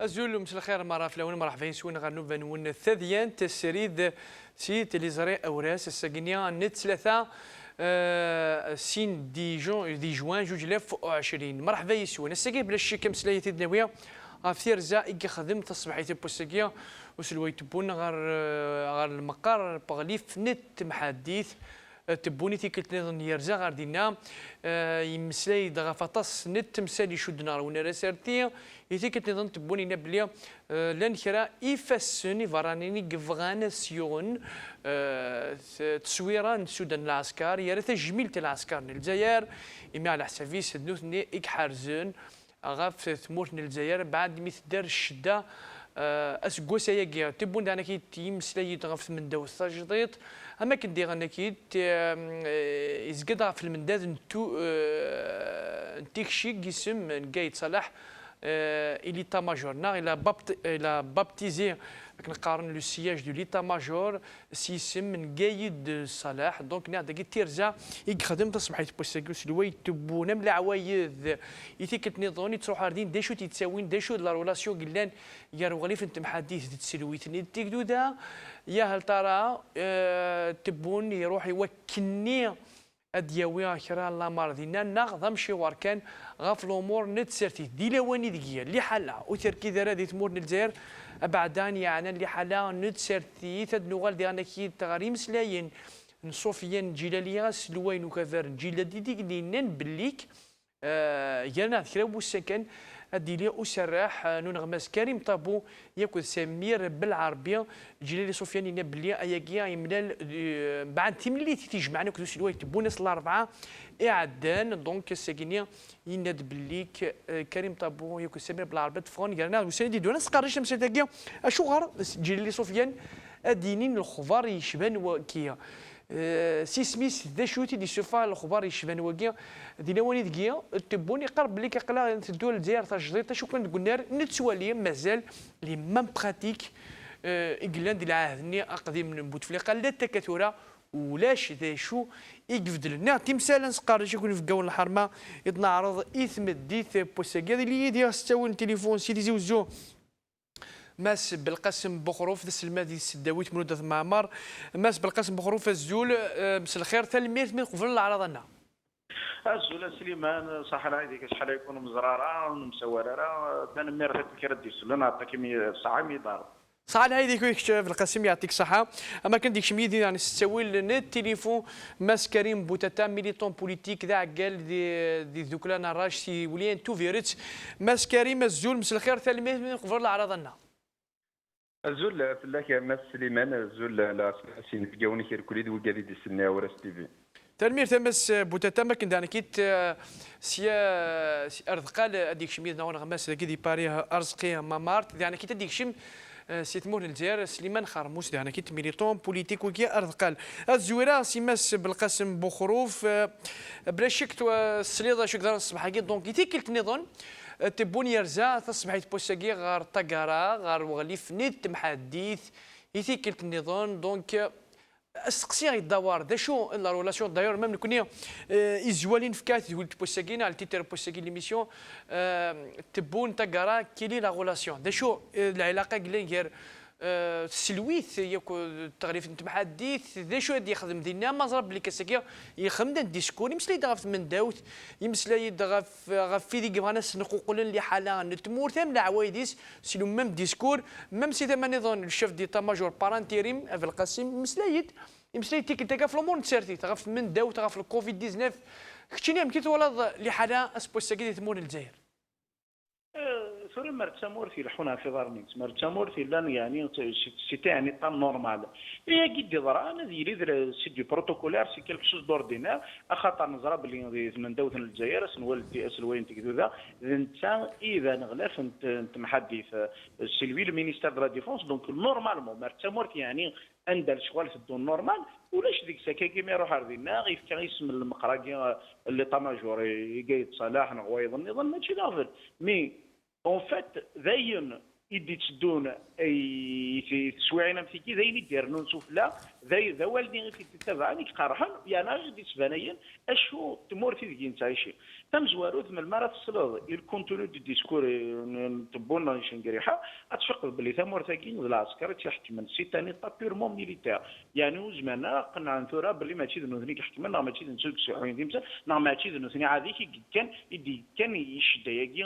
أزول مساء الخير مرة فلاون مرحبا سوين غنو فانون الثديان تسريد سيت اللي زري أوراس السجنية نت ثلاثة سين دي جوان 2020 مرحبا يسوين السجي بلا شي كمسلاية الدنيوية غافير زائق خدم تصبحيت بوسكيا وسلوي تبون غار المقر بغليف نت محاديث تبوني تيكلت نظن يرجع غار دينا يمسلاي دغا فطاس نت مسالي شدنا رونا راسرتي يتيكلت نظن تبوني نبليا لان كرا يفسني فرانيني قفغانسيون تصويران سودان العسكر يا ريت جميلة العسكر الجزائر إما على حسابي سدنوثني إكحارزون غاف ثمورت الجزائر بعد مثل دار الشدة اسكوسا ياكيا تبون انا كي تيمسلاي غاف من داو الساجديط اما كندي انا كي يزقد في المنداد نتو نتيكشي قسم نقايد صلاح إليتا ماجور نا إلى بابتيزي كنقارن لو سياج دو ليتا ماجور سيسم من قايد صلاح دونك نعطي كي تيرجع يخدم تصبح يتبوساكو سلوي تبونا من العوايد يتيكت نظوني تروح هاردين داشو تيتساوين داشو لا رولاسيون قلان يا روغليف انت محاديث تسلويتني تيكدو دا يا هل ترى تبون يروح يوكلني ادياوي اخرى لا ماردينا نغضم شي واركان غاف الامور نتسرتي دي لواني دقيقه اللي حالها وتركي ذا رادي تمور الجزائر ابعدان يعني اللي حالها نتسرتي تدنوغال دي انا كي تغاريم سلاين نصوفيان جيلاليا سلوين وكفر جيل دي دينن بليك يانا ذكروا السكن الديلي أسرح نغمس كريم طابو ياكل سمير بالعربية جلالي سفيان بلي أياكيا يملال بعد تملي تيجمعنا كل شيء تبونس الأربعة إعدان دونك الساكنية يناد بليك كريم طابو ياكل سمير بالعربية تفون قالنا وسندي دونا سقارش مسداكيا أشو غار جلالي سفيان الدينين الخضار يشبان وكيا سي سميث ذا شوتي دي سوفا الخبار يشبان وكيا دينا واني دقيقه تبوني قرب لك قلا تدول الجزائر تجديد شو كان قلنا نتسوالي مازال لي مام براتيك اقلان ديال العهد اقدم من بوتفليقه لا التكاثر ولاش ذا شو يقفد لنا تمثال نسقار يكون في قول الحرمه يتنعرض اثم الديث بوساكيا اللي يدير ستاون تليفون سيدي زوزو ماس بالقاسم بخروف ذا السلمادي السداويت منودة معمر ماس بالقاسم بخروف الزول مس الخير تلميذ من قبل العرضنا الزول سليمان صح هذيك شحال يكون مزراره ومسورره كان مير كردي سلنا عطاك ساعه ميدار صح هذيك في القاسم يعطيك الصحة اما كان ديك شميدي يعني تساوي نت تليفون ماس كريم بوتاتا ميليتون بوليتيك ذا عقال دي ذوكلان الراج سي وليان تو فيريت ماس كريم الزول مس الخير تلميذ من قبل العرضنا الزول فلاك ماس سليمان الزول لا سين فيوني خير كوليد وقاعد يدسنا ورا تيفي تنمير تمس بوتاتا ما كنت انا كيت سيا ارزقال اديك شميد نون غماس كي دي باري ارزقي مامارت يعني كيت اديك شم سيتمور الجزائر سليمان خرموس يعني كيت ميليتون بوليتيك وكي ارزقال الزويره سيماس بالقاسم بخروف بلا شك السليضه شك دار الصباح دونك كيت نظن تبوني يرجع تصبح يتبوساكي غار طقارا غار وغليف نت محاديث يثيكلت النظام دونك السقسي يدور دا شو لا رولاسيون دايور ميم نكوني يزوالين فكات يقول تبوساكينا على تيتر بوساكي ليميسيون تبون طقارا كيلي لا رولاسيون دا شو العلاقه غير سلويت ياكو تغريف نتمحديث ذا شو يدي يخدم دينا ما زرب لي كاسكيا يخدم الديسكور يمسلا يدغف من داوت يمسلا يدغف في ديك غانا سنقول اللي حالا نتمور ثم العوايديس سلو ميم ديسكور ميم سي ثما نظن الشيف ديتا ماجور بارانتيريم في القاسم يمسلا يتيك تاكا في الامور نتسارتي تغف من داوت تغف الكوفيد 19 كتشيني يمكن تولد اللي حالا اسبوساكي تمور الجزائر سوري مرتامور في الحنا في ظرنيت مرتامور في لان يعني سيتي يعني طان نورمال هي قد ضرا انا ديري سي دي بروتوكولير سي كيلك شوز دوردينير خاطر نزرا بلي من دوث الجزائر سنولد دي اس الوين تكذو ذا انت اذا نغلاف انت محدث سيلوي المينيستير دو لا ديفونس دونك نورمالمون مرتامور يعني اندر شغل في الدون نورمال ولاش ديك ساكا كيما يروح عرضينا غيفتح اسم المقراقي اللي طاماجور يقيد صلاح نغويض النظام ماشي لافل مي اون فات ذاين يدي تشدون اي تسويعنا مسكي ذا يدير نون سفلا ذا والدي في تتابعني قرحن يعني غادي تبانين اشو تمور في ذيك نتعيشي تم زوارو ثم المرة تصلد الكونتوني دي ديسكور تبونا نشنقريحة اتفقد باللي ثمور ثاكين العسكر تيحكمن سي تاني طا بيرمون ميليتير يعني وزمانا قنع نثورا باللي ماشي ذنو ثني يحكمن نا ماشي ذنو سعوين ديمسا نا ماشي ذنو ثني عادي كان يدي كان يشد ياكي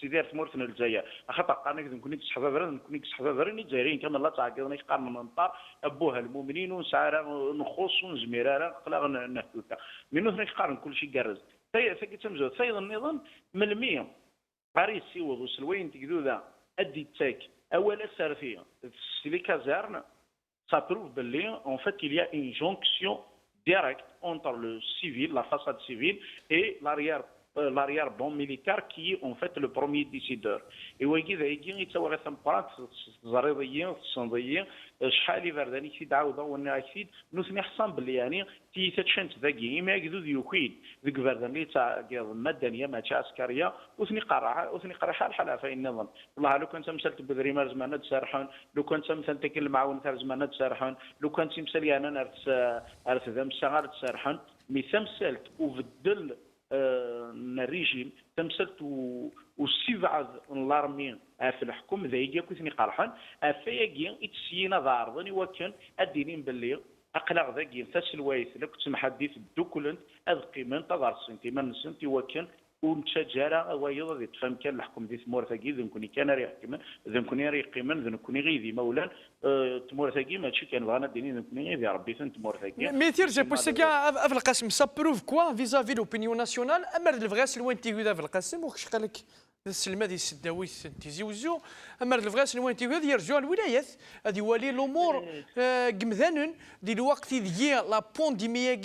تيدير ثمور ثنا الجزائر خاطر قارنك نكوني تسحبها برا نكوني تسحبها برا الجزائريين كامل لا تعاقدنا قارن من منطار ابوها المؤمنين ونسعر نخص ونزميرا قلا نهتوتا منو ثني قارن كل شيء قرز ثقي تمزود ثيض النظام من المية باريس سيوض وسلوين تقدو ذا ادي تاك اولا سارفيه سيلي كازارن ça prouve باللي en fait il y a une jonction directe entre le civil, la façade civile et l'arrière-ban militaire qui est en fait le premier décideur. Et ويجي ذا يجي يتسوى ثمبرات زريضيين صنديين شحال يفرداني في دعوه وانا اكيد نثني حسن باللي يعني تي تشنت ذاكي ما يقدو يوكيد ذيك فرداني تاع مدنيه ماشي عسكريه وثني قرا حال حال في النظام والله لو كنت مثلت بدري ما زمان تسرحون لو كنت مثل تاك المعاون تاع زمان تسرحون لو كنت مثل انا نرث ذا مسغار تسرحون مي ثمثلت وبدل الريجيم تمثلت وسيفعد الارمي في الحكم ذا يجي كوثني قرحان افياكي يتسينا ضارضني وكان ادينين باللي اقلق ذاكي تسلوايث لك تمحدث دوكلنت اذ قيمن تظهر سنتي من سنتي وكان ونتشجر ويضا ذي تفهم كان الحكم ذي ثمور ثاقي ذن كوني كان ريح كمان ذن كوني ريح كمان ذن كوني غيذي مولا تمور ثاقي ماشي كان بغانا ديني ذن كوني غيذي ربي ثن تمور ثاقي ميتير جي بوسي كاع في القسم سا بروف كوا فيزافي لوبينيون ناسيونال اما الفغاس وين تيغودا في القسم وخش قال لك السلمه دي السداوي تيزي وزو اما الفغاس وين تيغودا يرجعوا الولايات هذه ولي الامور قمذانن دي الوقت دي لا بونديميا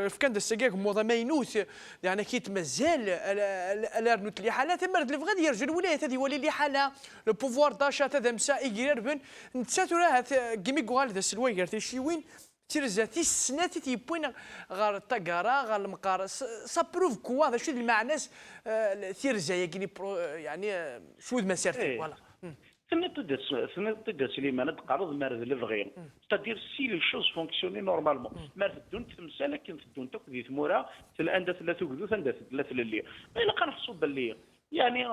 في كان السكاك موضه ماينوث يعني كيت مازال الارنوت اللي حالات اما الفغاد يرجعوا الولايات هذه ولي اللي حاله لو بوفوار داشا هذا مسا يقربن نتساتو راه كيمي قال ذا سلوي قالت شي وين تيرزاتي السنات تيبوين غير الطقاره غير المقار سابروف كوا هذا شو المعنى تيرزا يعني شو مسيرتي فوالا تقدر سليمان تقرض مارد الفغين c'est-à-dire si les choses fonctionnaient normalement مارد الدون تمسا لكن في الدون تاكدي ثمورا في الاندا ثلاثه وكذو ثلاثه الليل الا كنحسوا باللي يعني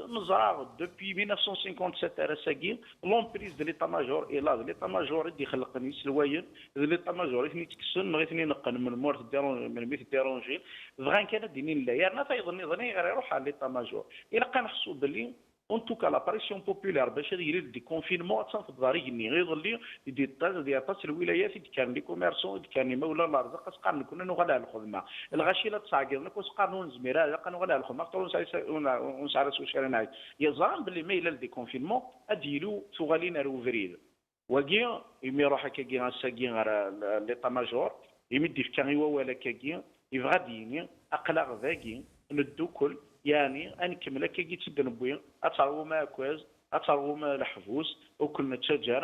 نزرع دوبي 1957 راساكي لومبريز دو ليتا ماجور اي لا ليتا ماجور يدي خلقني سلواين ليتا ماجور يثني تكسن غيثني نقن من مورت ديرون من ميت ديرونجي فغان كان دينين لا يرنا تيظني غير يروح على ليتا ماجور الا كنحسوا باللي en tout cas la pression populaire باش يدير دي كونفينمون تصنف ضاريني غير يظل يدي طاس الولايات كان لي كوميرسون كان مولا الارزاق قال كنا نغلا الخدمه الغشيله تصاقرنا كوس قانون زميرا قالوا غلا الخدمه ونسعر سوشيالنا يظن باللي ميل دي كونفينمون اديلو ثغالينا روفريد وكي يمي روح كاكي ساكي ليطا ماجور يمدي في كان ولا كاكي يفغاديني اقلق ذاكي ندوكل يعني انكمل كي تدنبوي اتعرو ما كويس اتعرو ما الحفوس وكل نتشجر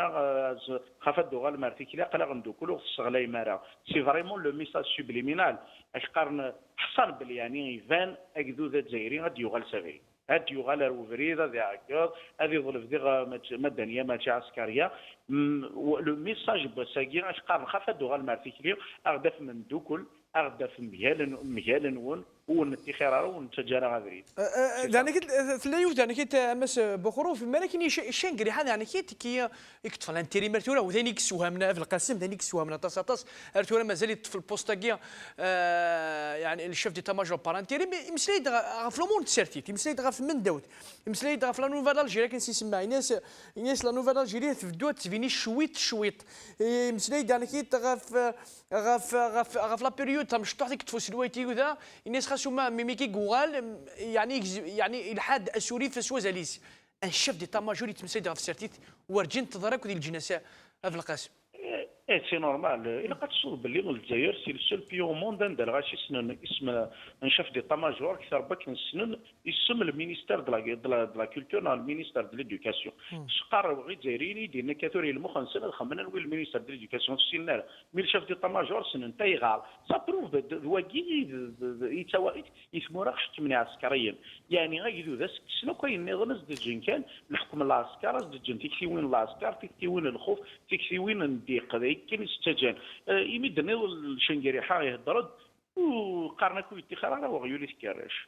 خافدو غال مارتيكي لا قلا غندوكلو الصغلاي مارا سي فريمون لو ميساج سوبليمينال اش قارن حصل بلي يعني يفان اكدو ذات جزائري غادي يغال سافي هاد يغال روفريدا ذي عكاظ هذه ظلف ذي مدنيه ماشي عسكريه لو ميساج بساكي اش قارن خافدو غال مارتيكي اغدف من دوكل اغدف مهال ون ونتخير ونتجارة غادرين. يعني كنت ثلاثة يعني كنت مس بخروف ولكن شنقري هذا يعني كي يكتب الانتيري مرتورا وثاني كسوها من في القسم ثاني كسوها من طاس ارتورا مازال في البوستاكيا يعني الشيف دي تاماجور بارانتيري مسليد غاف لومون تسيرتيت مسليد غاف من داوت مسليد غاف لا نوفال الجيري كنسي يسمع ناس لا نوفال الجيري تبدو تفيني شويط مسليد يعني كي غاف لا بيريود تاع مشطوح ديك تفوس الويتي وذا الناس خاصهم ميميكي كوغال يعني الحاد اسوري في سوازاليس ان شيف دي تاماجور يتمسيد في السيرتيت ورجين تضرك ودي الجناسه في القاسم ايه سي نورمال الا كتصوب باللي الجزائر سي السول بي او موند عندها غاشي سنن اسم ان شاف دي ماجور كثر بك سنن اسم المينيستير دو لا كولتور نا المينيستير دو ليدوكاسيون شقار غي جزائريين ديالنا كثوري المخ سنن خمنا نوي المينيستير دو ليدوكاسيون سينا مي شاف دي ماجور سنن تايغال سا بروف واكي يتوا يسمو خشت من عسكريا يعني غيدو ذا شنو كاين نظام زدجن كان الحكم العسكر زدجن تيكفي وين العسكر تيكفي وين الخوف تيكفي وين الضيق كاين استجان يمد نيض الشنقري حا يهضرد وقارنا كوي اتخار راه وغيولي تكراش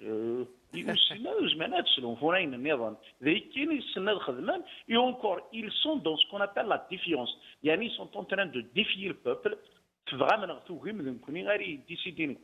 يسنا زمانات سلون فورين النظام ذي كاين يسنا الخدمان اي اونكور ils sont dans ce qu'on appelle la défiance يعني ils sont en train de défier le peuple فغا من غتوهم ذن كوني غير ديسيدين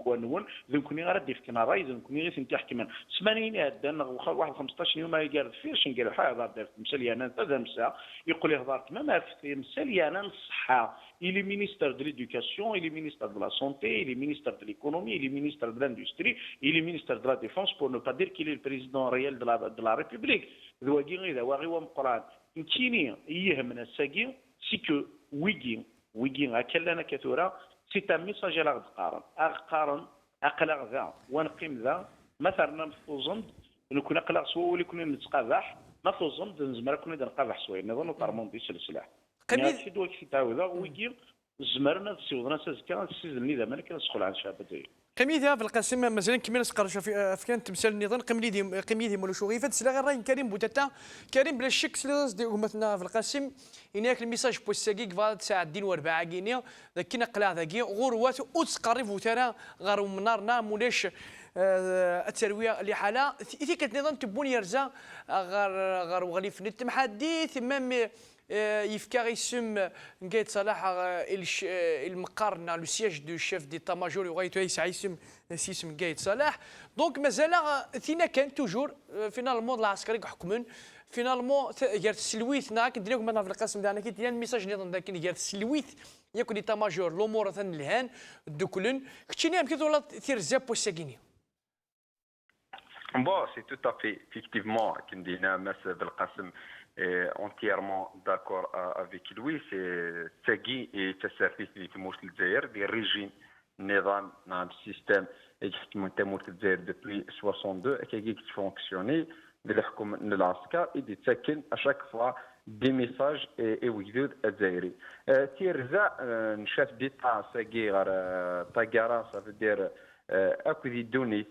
كوانون ذن كوني غير ديفكنا راي ذن كوني غير سنتي حكمان سمانين هذا واحد 15 يوم يقال فيه شنقال حا هضر دارت مساليانا هذا مسا يقول يهضر تمام في مساليانا الصحه il est ministre de l'éducation, il est ministre de la santé, il est ministre de l'économie, il est ministre de l'industrie, il est ministre de la défense pour ne pas dire qu'il est le président réel de la République. ذواقي غير واغي ومقران كيني يهمنا الساقي سي كو ويجي أكلنا كثورة سي ان ميساج على غد أقلق ذا ونقيم ذا مثلا مفوزند نكون أقلق سوا ولا كنا نتقابح مفوزند نزمر كنا نتقابح سوا نظن طارمون دي سلسلة قميل شي دوك في تعاوذا ويجي زمرنا تسيوضنا سازكا السيزن اللي دابا كان سخول عن شعب الجزائر قميدها في القسم مازال كمل سقر في كان تمثال النظام قميدي مولو شوغي فات سلا غير راي كريم بوتاتا كريم بلا شك سلاز دي مثلا في القسم يناك الميساج بوساكي فات ساعه دين وربعه كينيا ذاك قلع ذاكي غروات وتقرب وترى غير منارنا مولاش الترويه اللي حاله في كنظام تبون يرزا غير وغلي في النت محدث مام يفكا غيسم نقايد صلاح المقارنه لو سياج دو شيف ديتا ماجور وغايتو يسم سيسم نقايد صلاح دونك مازال ثينا كان توجور فينالمون العسكري حكمن فينالمون غير السلويث ناك ندير لكم مثلا في القسم تاعنا كي ديال الميساج نظن ذاك غير السلويث ياكل ديتا ماجور الامور ثان الهان دوكلن كنتي نعم كي ولا ثير زاب وساكيني Bon, c'est tout à fait, effectivement, Kindina Mas Belkacem est entièrement d'accord avec lui. C'est Tsagui et le service du Timour Tzaïr, des régimes, Nizam, un système exactement Timour Tzaïr depuis 62, qui fonctionnait, de l'Askar et de Tsakin à chaque fois des messages et Ouidud Tzaïri. Tirza, un chef d'État, Tsagui, Tagara, ça veut dire Akudidounis.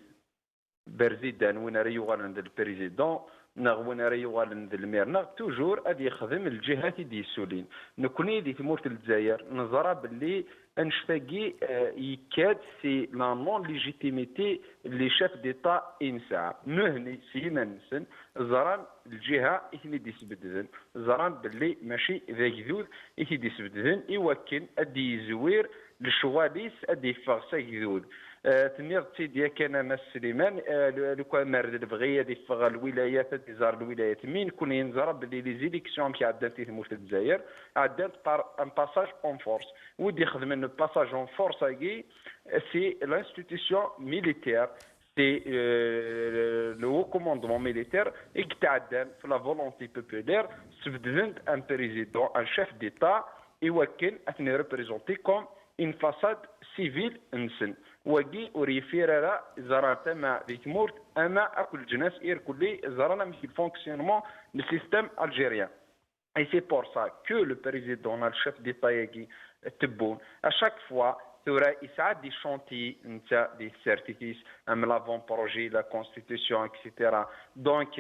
برزيدان وين راه يغال البريزيدون نغ وين راه يغال المير نغ توجور غادي يخدم الجهات اللي يسولين نكوني دي تمورت الجزائر نظرا باللي انشفاقي يكاد سي لا نون ليجيتيميتي اللي شاف ديتا انسا مهني سيما نسن زران الجهه اللي ديسبدذن زران باللي ماشي ذاك ذوذ اللي ديسبدذن يوكن ادي يزوير للشواليس ادي فاغسا ذوذ تنيض سيدي كان مس سليمان لو كان مرد البغيه دي فغ الولايات تزار الولايات مين كون ينزر بلي لي زيليكسيون كي عدات في موت الجزائر عدات ان باساج اون فورس ودي يخدم ان باساج اون فورس اكي سي لانستيتيسيون ميليتير سي لو هو كوموندمون ميليتير يتعدل في لا فولونتي بوبولير سبدلنت ان بريزيدون ان شيف ديتا يوكل اثني ريبريزونتي كوم ان فاساد سيفيل انسن وجي وريفيرا زراتا مع ديكمورت اما اكل جناس اير كلي زرانا مش الفونكسيونمون du système algérien. Et c'est pour ça que le président, le chef d'État Tebboune, à chaque fois, il y a des chantiers, des certificats, l'avant-projet, la constitution, etc. Donc,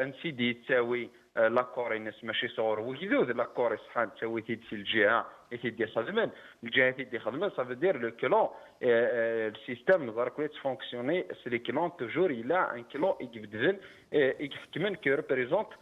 ainsi dit, oui, l'accord est ماشي صغير وجدود l'accord يصحان تسوي تيدي الجهه يدي خدمه الجهه تيدي خدمه ça veut dire le clan le système نظر كويس fonctionner c'est le clan toujours il a un clan يجبدن يكمن que représente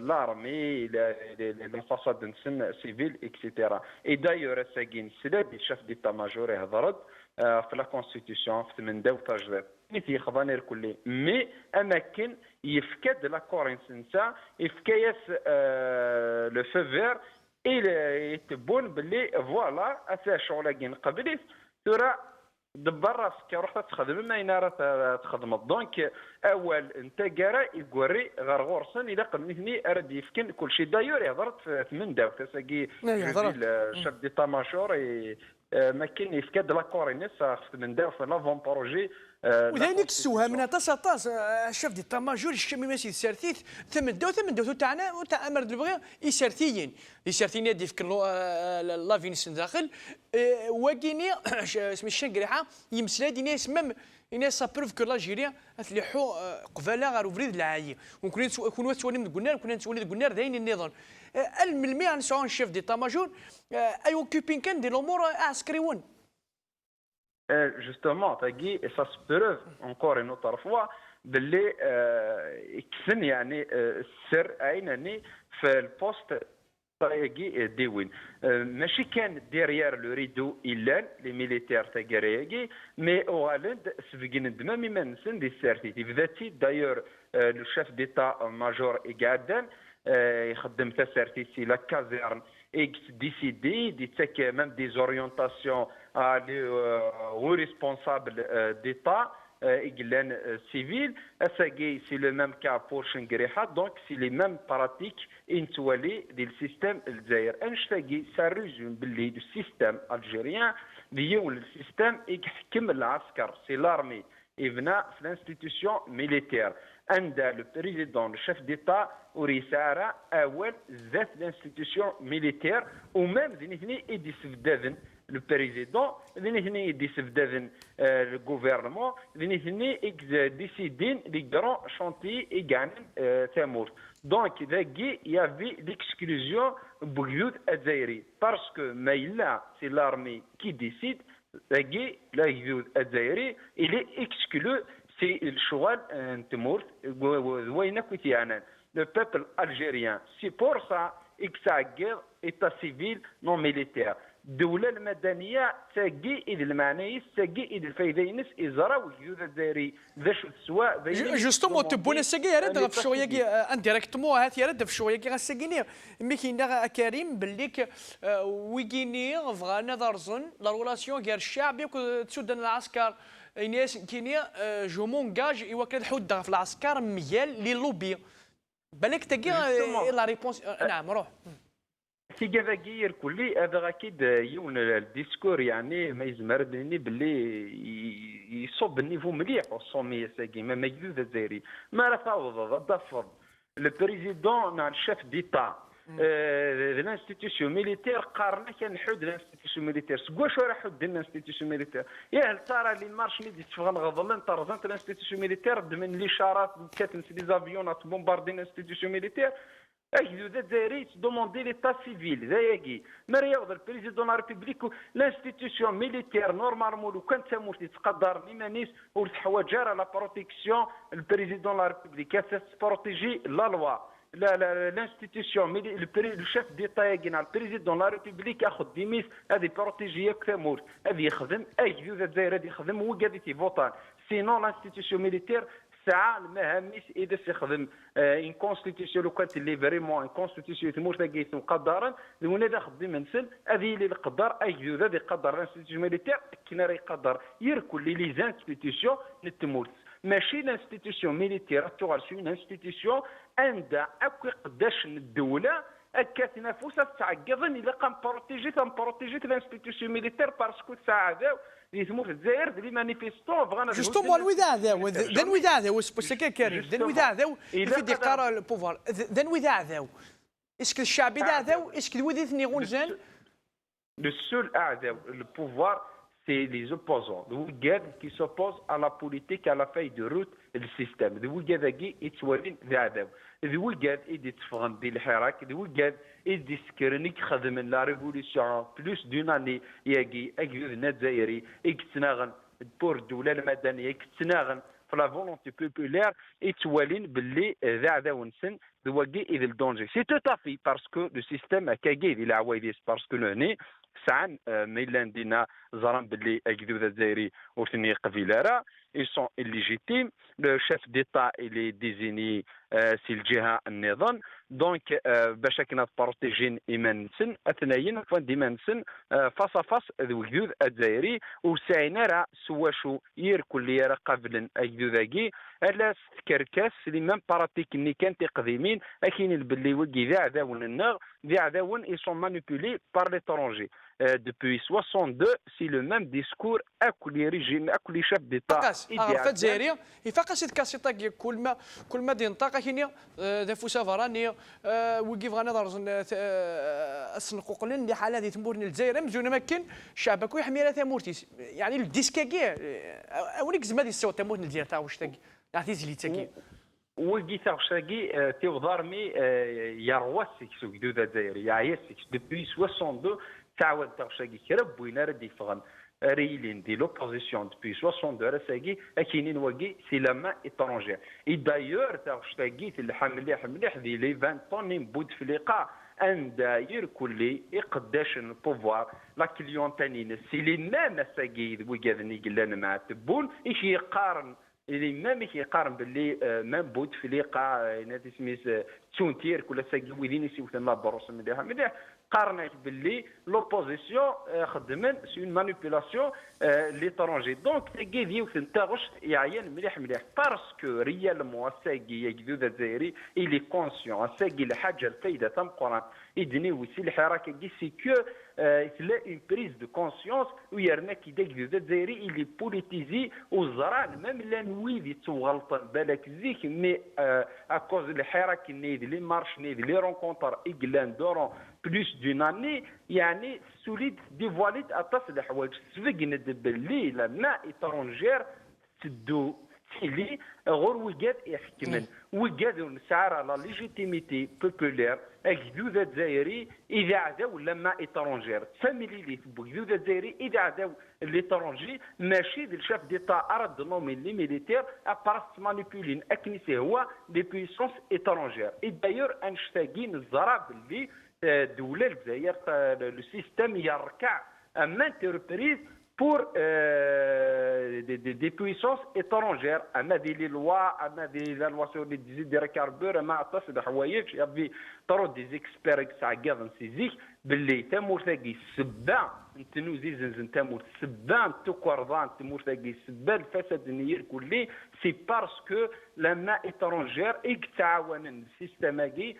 l'armée la façade civile etc. et d'ailleurs ساكين سلا الشيف d'état-major يهضرد في la constitution في من داو تجديد نتي خضانير كلي مي اماكن يفكد لاكور انسنسا يفكايس لو فيفير الى يتبون باللي فوالا اسا شغل كين قبليت ترى دبر راسك روح تخدم ما ينار تخدم دونك اول انت كارا يقوري غير غورسن الى قمني ارد يفكن كل شيء دايور هضرت في من داو تساقي الشاب ديتا ماجور ما كاين يفكد لا كورينيس من داو في لافون بروجي وذلك السوها من طاس الشاف دي طاماجور الشامي ماشي السارتيث ثم دو تاعنا وتاع امر البغي يسارتيين يدي فكر لافينس داخل واكيني اسم الشنقريحه يمسلا دينا يسمم الناس بروف كو لاجيريا تلحو قفاله غير فريد العايي ونكونوا تسولي من الكنار كنا نسولي الكنار داين النظام الملمي نسعون الشيف دي طاماجور اي اوكيبين كان دي الامور عسكريون justement تاقي ça se preuve encore une autre fois باللي كسن يعني السر عينني في البوست تاقي ديوين ماشي كان ديريير لو ريدو الا لي ميليتير تاقي مي اوغالند سفقين دمامي ما نسن دي سيرتيتي بذاتي دايور لو شيف ديتا ماجور قاعدان يخدم تسارتيتي لا كازيرن اكس ديسيدي دي تاك ميم دي زوريونتاسيون لي هو ريسبونسابل ديتا إقلان سيفيل أساقي سي لو ميم كا بور شنقريحة دونك سي لي ميم براتيك إن توالي ديال السيستم الجزائر أنشتاقي سا ريزوم باللي دو السيستم الجيريان ديول السيستم يحكم العسكر سي لارمي يبنى في الانستيتيوسيون ميليتير عند لو بريزيدون الشيف ديتا ورسالة أول ذات الانستيتيوسيون ميليتير ومام ذني إدي سفدادن le président, ils décident le gouvernement, ils décident les grands chantiers et gagnent Tamour. Donc, il y avait l'exclusion Bouyoud Adzairi. Parce que Maïla, c'est l'armée qui décide, Bouyoud Adzairi, il est exclu, c'est le choix de Tamour, le peuple algérien. C'est pour ça que ça guerre état civil non militaire. الدولة المدنية تاقي إذا المعنيس تاقي إذا الفايدة ينس إزارة وجود الداري ذا شو السواء جوستومون تبونا ساقي يرد في شوية انديريكتمون هات يرد في شوية غاساقيني ميكينا كريم بليك ويكيني فغانا دارزن لا رولاسيون غير الشعبي تسودن العسكر الناس كيني جو مونجاج يوكل حود في العسكر ميال لي لوبي بالك تاقي لا ريبونس نعم روح كي كذاكير كلي هذا اكيد يون الديسكور يعني ما يزمر بني باللي يصب النيفو مليح الصوميه ساكي ما يجوز الجزائري ما راه فاوض ضفر لو بريزيدون ناع الشيف ديتا الانستيتيوسيون ميليتير قارنا كان حد الانستيتيوسيون ميليتير سكواش راه حد الانستيتيوسيون ميليتير يا هل ترى اللي مارش نيدي تفغن غضلن ترزنت الانستيتيوسيون ميليتير من ليشارات كاتن دي زافيونات بومباردين الانستيتيوسيون ميليتير أجدو الجزائري دوموندي ليتا سيفيل ذاياكي ما رياض البريزيدون لا ريبوبليك لانستيتيوسيون ميليتير نورمالمون لو كان تموت تقدر لمانيس وتحواج على لا بروتيكسيون البريزيدون لا ريبوبليك تبروتيجي لا لوا لا لانستيتيوسيون لو شيف ديتا ياكينا البريزيدون لا ريبوبليك ياخذ ديميس هذه بروتيجي تموت هذه يخدم أجدو الجزائر هذه يخدم هو قاعد تيفوتان سينون لانستيتيوسيون ميليتير ساعة المهاميس إذا تخدم إن كونستيتيسيون لو كانت اللي فريمون إن كونستيتيسيون تموت تاقيت مقدرا لون هذا خدم منسل هذه اللي القدر أي جوز هذا يقدر الانستيتيسيون ميليتير كنا يقدر يركل لي زانستيتيسيون نتموت ماشي لانستيتيسيون ميليتير تغال سي انستيتيسيون عندها أكو قداش الدولة هكا تنافسها تعقضن إذا قام بروتيجي الانستيتيسيون ميليتير باسكو ساعة اللي تموت الجزائر اللي مانيفيستون بغانا جوستومون الوداع ذاو ذا الوداع ذاو سبوسكا كريم ذا الوداع ذاو في ديقار البوفوار ذا الوداع ذاو اسكو الشعب ذاو اسكو الودي ثني غونجان لو سول اعداء البوفوار سي لي اوبوزون الوكاد كي سوبوز à la politique à la feuille de route السيستم الوكاد كي يتوالين ذا الوكاد يدي تفغن ديال الحراك الوكاد يدي سكرنيك خدم لا ريفوليسيون بلوس دون اني ياكي اكيد الجزائري يكتناغن بور الدوله المدنيه يكتناغن في لا فولونتي بوبولير يتوالين باللي ذا ونسن ذواكي اذا الدونجي سي تو تافي باسكو لو سيستيم كاكي ديال العوايديس باسكو هني سعان ميلان دينا زران باللي اكذوذا الجزائري وثني قبيله راه ils sont illégitimes. Le chef d'État, il est désigné c'est le جهة النظام. دونك باش كنا بروتيجين ايمان نسن اثنين فان ديما نسن فاس فاس الوجود الجزائري وساينا راه سواشو يركل لي راه قبل الجذاكي الا كركاس لي ميم باراتيك ني كان تقديمين اكين باللي وكي ذا عداون النار ذا عداون ils sont manipulés par l'étranger. Depuis 62 c'est le même discours à كل ريجيم à كل chef d'État فقاس عرفت الجزائري يفقس يتكاسيطا كل ما دين طاقه كيني ذا فوسا فراني وكيف غنظر السنقوقلن اللي حاله هذه تمورني الجزائر مزيون ما كان شعبك ويحمي راه ثمورتيس يعني الديسكاكي اوريك زعما دي الصوت تمورني الجزائر تاع واش تاكي عرفتي زلي تاكي وكي تاغشاكي تيوضرمي يرواسك سوق دودا الجزائري يعيسك depuis 62 تعاود تاغشاكي كرب وين راه يفغن ريلين دي لوبوزيسيون depuis 62 راه ساكي اكينين واكي سي لا مان ايترونجير اي دايور تاغشاكي تلحم مليح مليح دي لي 20 طون بود فليقه ان داير كلي يقداش البوفوار لا كليونتانين سي لي ميم ساكي وكاذني قلنا مع تبون ايش يقارن اللي ميم يقارن باللي ميم بود فليقه نادي سميس تونتير كل ساكي ويدين يسوثن لا بروس مليح مليح قارنت باللي لوبوزيسيون خدمن سي اون مانيبيلاسيون ليترونجي دونك تاكي ديوث نتاغش يعين مليح مليح باسكو ريالمون ساكي يكذوذا الجزائري الي كونسيون ساكي الحاجه الفايده تم قران يدني وسي الحراك كي سي كو تلا اون بريز دو كونسيونس ويرنا كي داكذوذا الجزائري الي بوليتيزي وزران ميم لا نويدي تغلط بالك زيك مي اكوز الحراك نيد لي مارش نيد لي رونكونتر ايغلان دورون بلوس دون اني يعني سوليد ديفواليت اطاس الحوايج سفقنا باللي لما اترونجير تدو اللي غور وكاد يحكمن وكاد نسعر لا ليجيتيميتي بوبولير اكذوذا الجزائري اذا عداو لما اترونجير فاميلي لي بوكذوذا الجزائري اذا عداو ليترونجي ماشي ديال شاف ديتا ارد نومين لي ميليتير ابارس مانيبولين اكنيسي هو دي بويسونس اترونجير اي دايور انشتاقين الزرع باللي الدوله الجزائر لو سيستيم يركع maintes reprises pour des puissances étrangères. أما des lois, أما la loi sur les hydrocarbures, أما أطاس الحوايج يبي طرو des experts ساعقاض نسيزيك باللي تمورثاقي السبان نتنو زيزن تمور السبان تكورضان تمورثاقي السبان الفساد النير كلي سي باسكو لما étrangère يتعاون السيستماكي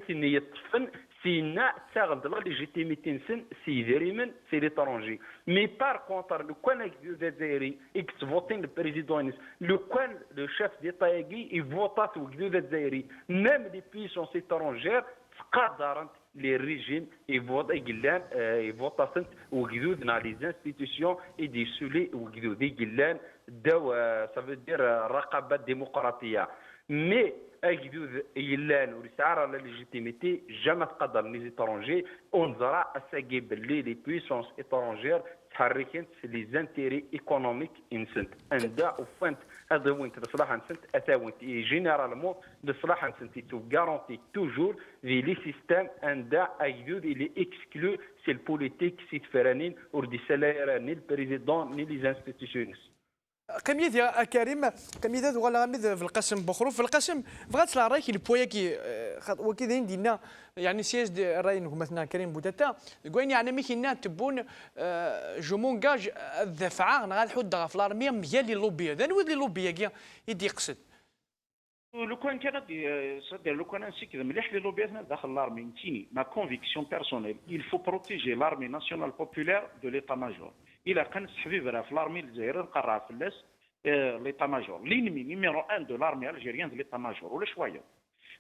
تني يطفن سينا تاغد لا ليجيتيميتي نسن سي ديريمن سي ليترونجي مي بار كونتر لو كان الجزائري اكس فوتين البريزيدون لو كان لو شيف ديتا يجي يفوتا وجدود الجزائري ميم لي بيسونس ايترونجير قدرت لي ريجيم يفوت يقلان يفوتا وجدود نا لي انستيتيسيون اي دي سولي وجدود يقلان داو سافو دير الرقابه الديمقراطيه مي اجدود يلان ورسعر لا ليجيتيميتي جامع تقدر لي زيترونجي ونزرع اساقي باللي لي بويسونس ايترونجير تحركت لي زانتيري ايكونوميك انسنت اندا وفانت هذا وين لصلاح انسنت اتاوينت جينيرالمون لصلاح انسنت تو غارونتي توجور في لي سيستيم اندا اجدود اللي اكسكلو سي البوليتيك سيت فرانين وردي سلاير ني البريزيدون ني لي انستيتيسيونس قميد يا كريم قميد هذا ولا غامد في القسم بخروف في القسم بغات لا رايك البوياكي وكذا دينا يعني سياس الراي مثلا كريم بوتاتا كوين يعني ميكينا تبون جو مونجاج الدفعه غادي حود في لارمي ميال لي لوبيا ذا نود لي لوبيا يدي يقصد لو كان صدق لو كان نسيك مليح لي لوبياتنا داخل لارمي نتيني ما كونفيكسيون بيرسونيل il faut protéger l'armée nationale populaire de l'état-major الى كان حبيب راه في لارمي الجزائر نقرع في اللاس ليتا ماجور لينمي نيميرو 1 دو لارمي الجيريان دو ليتا ماجور ولا شويه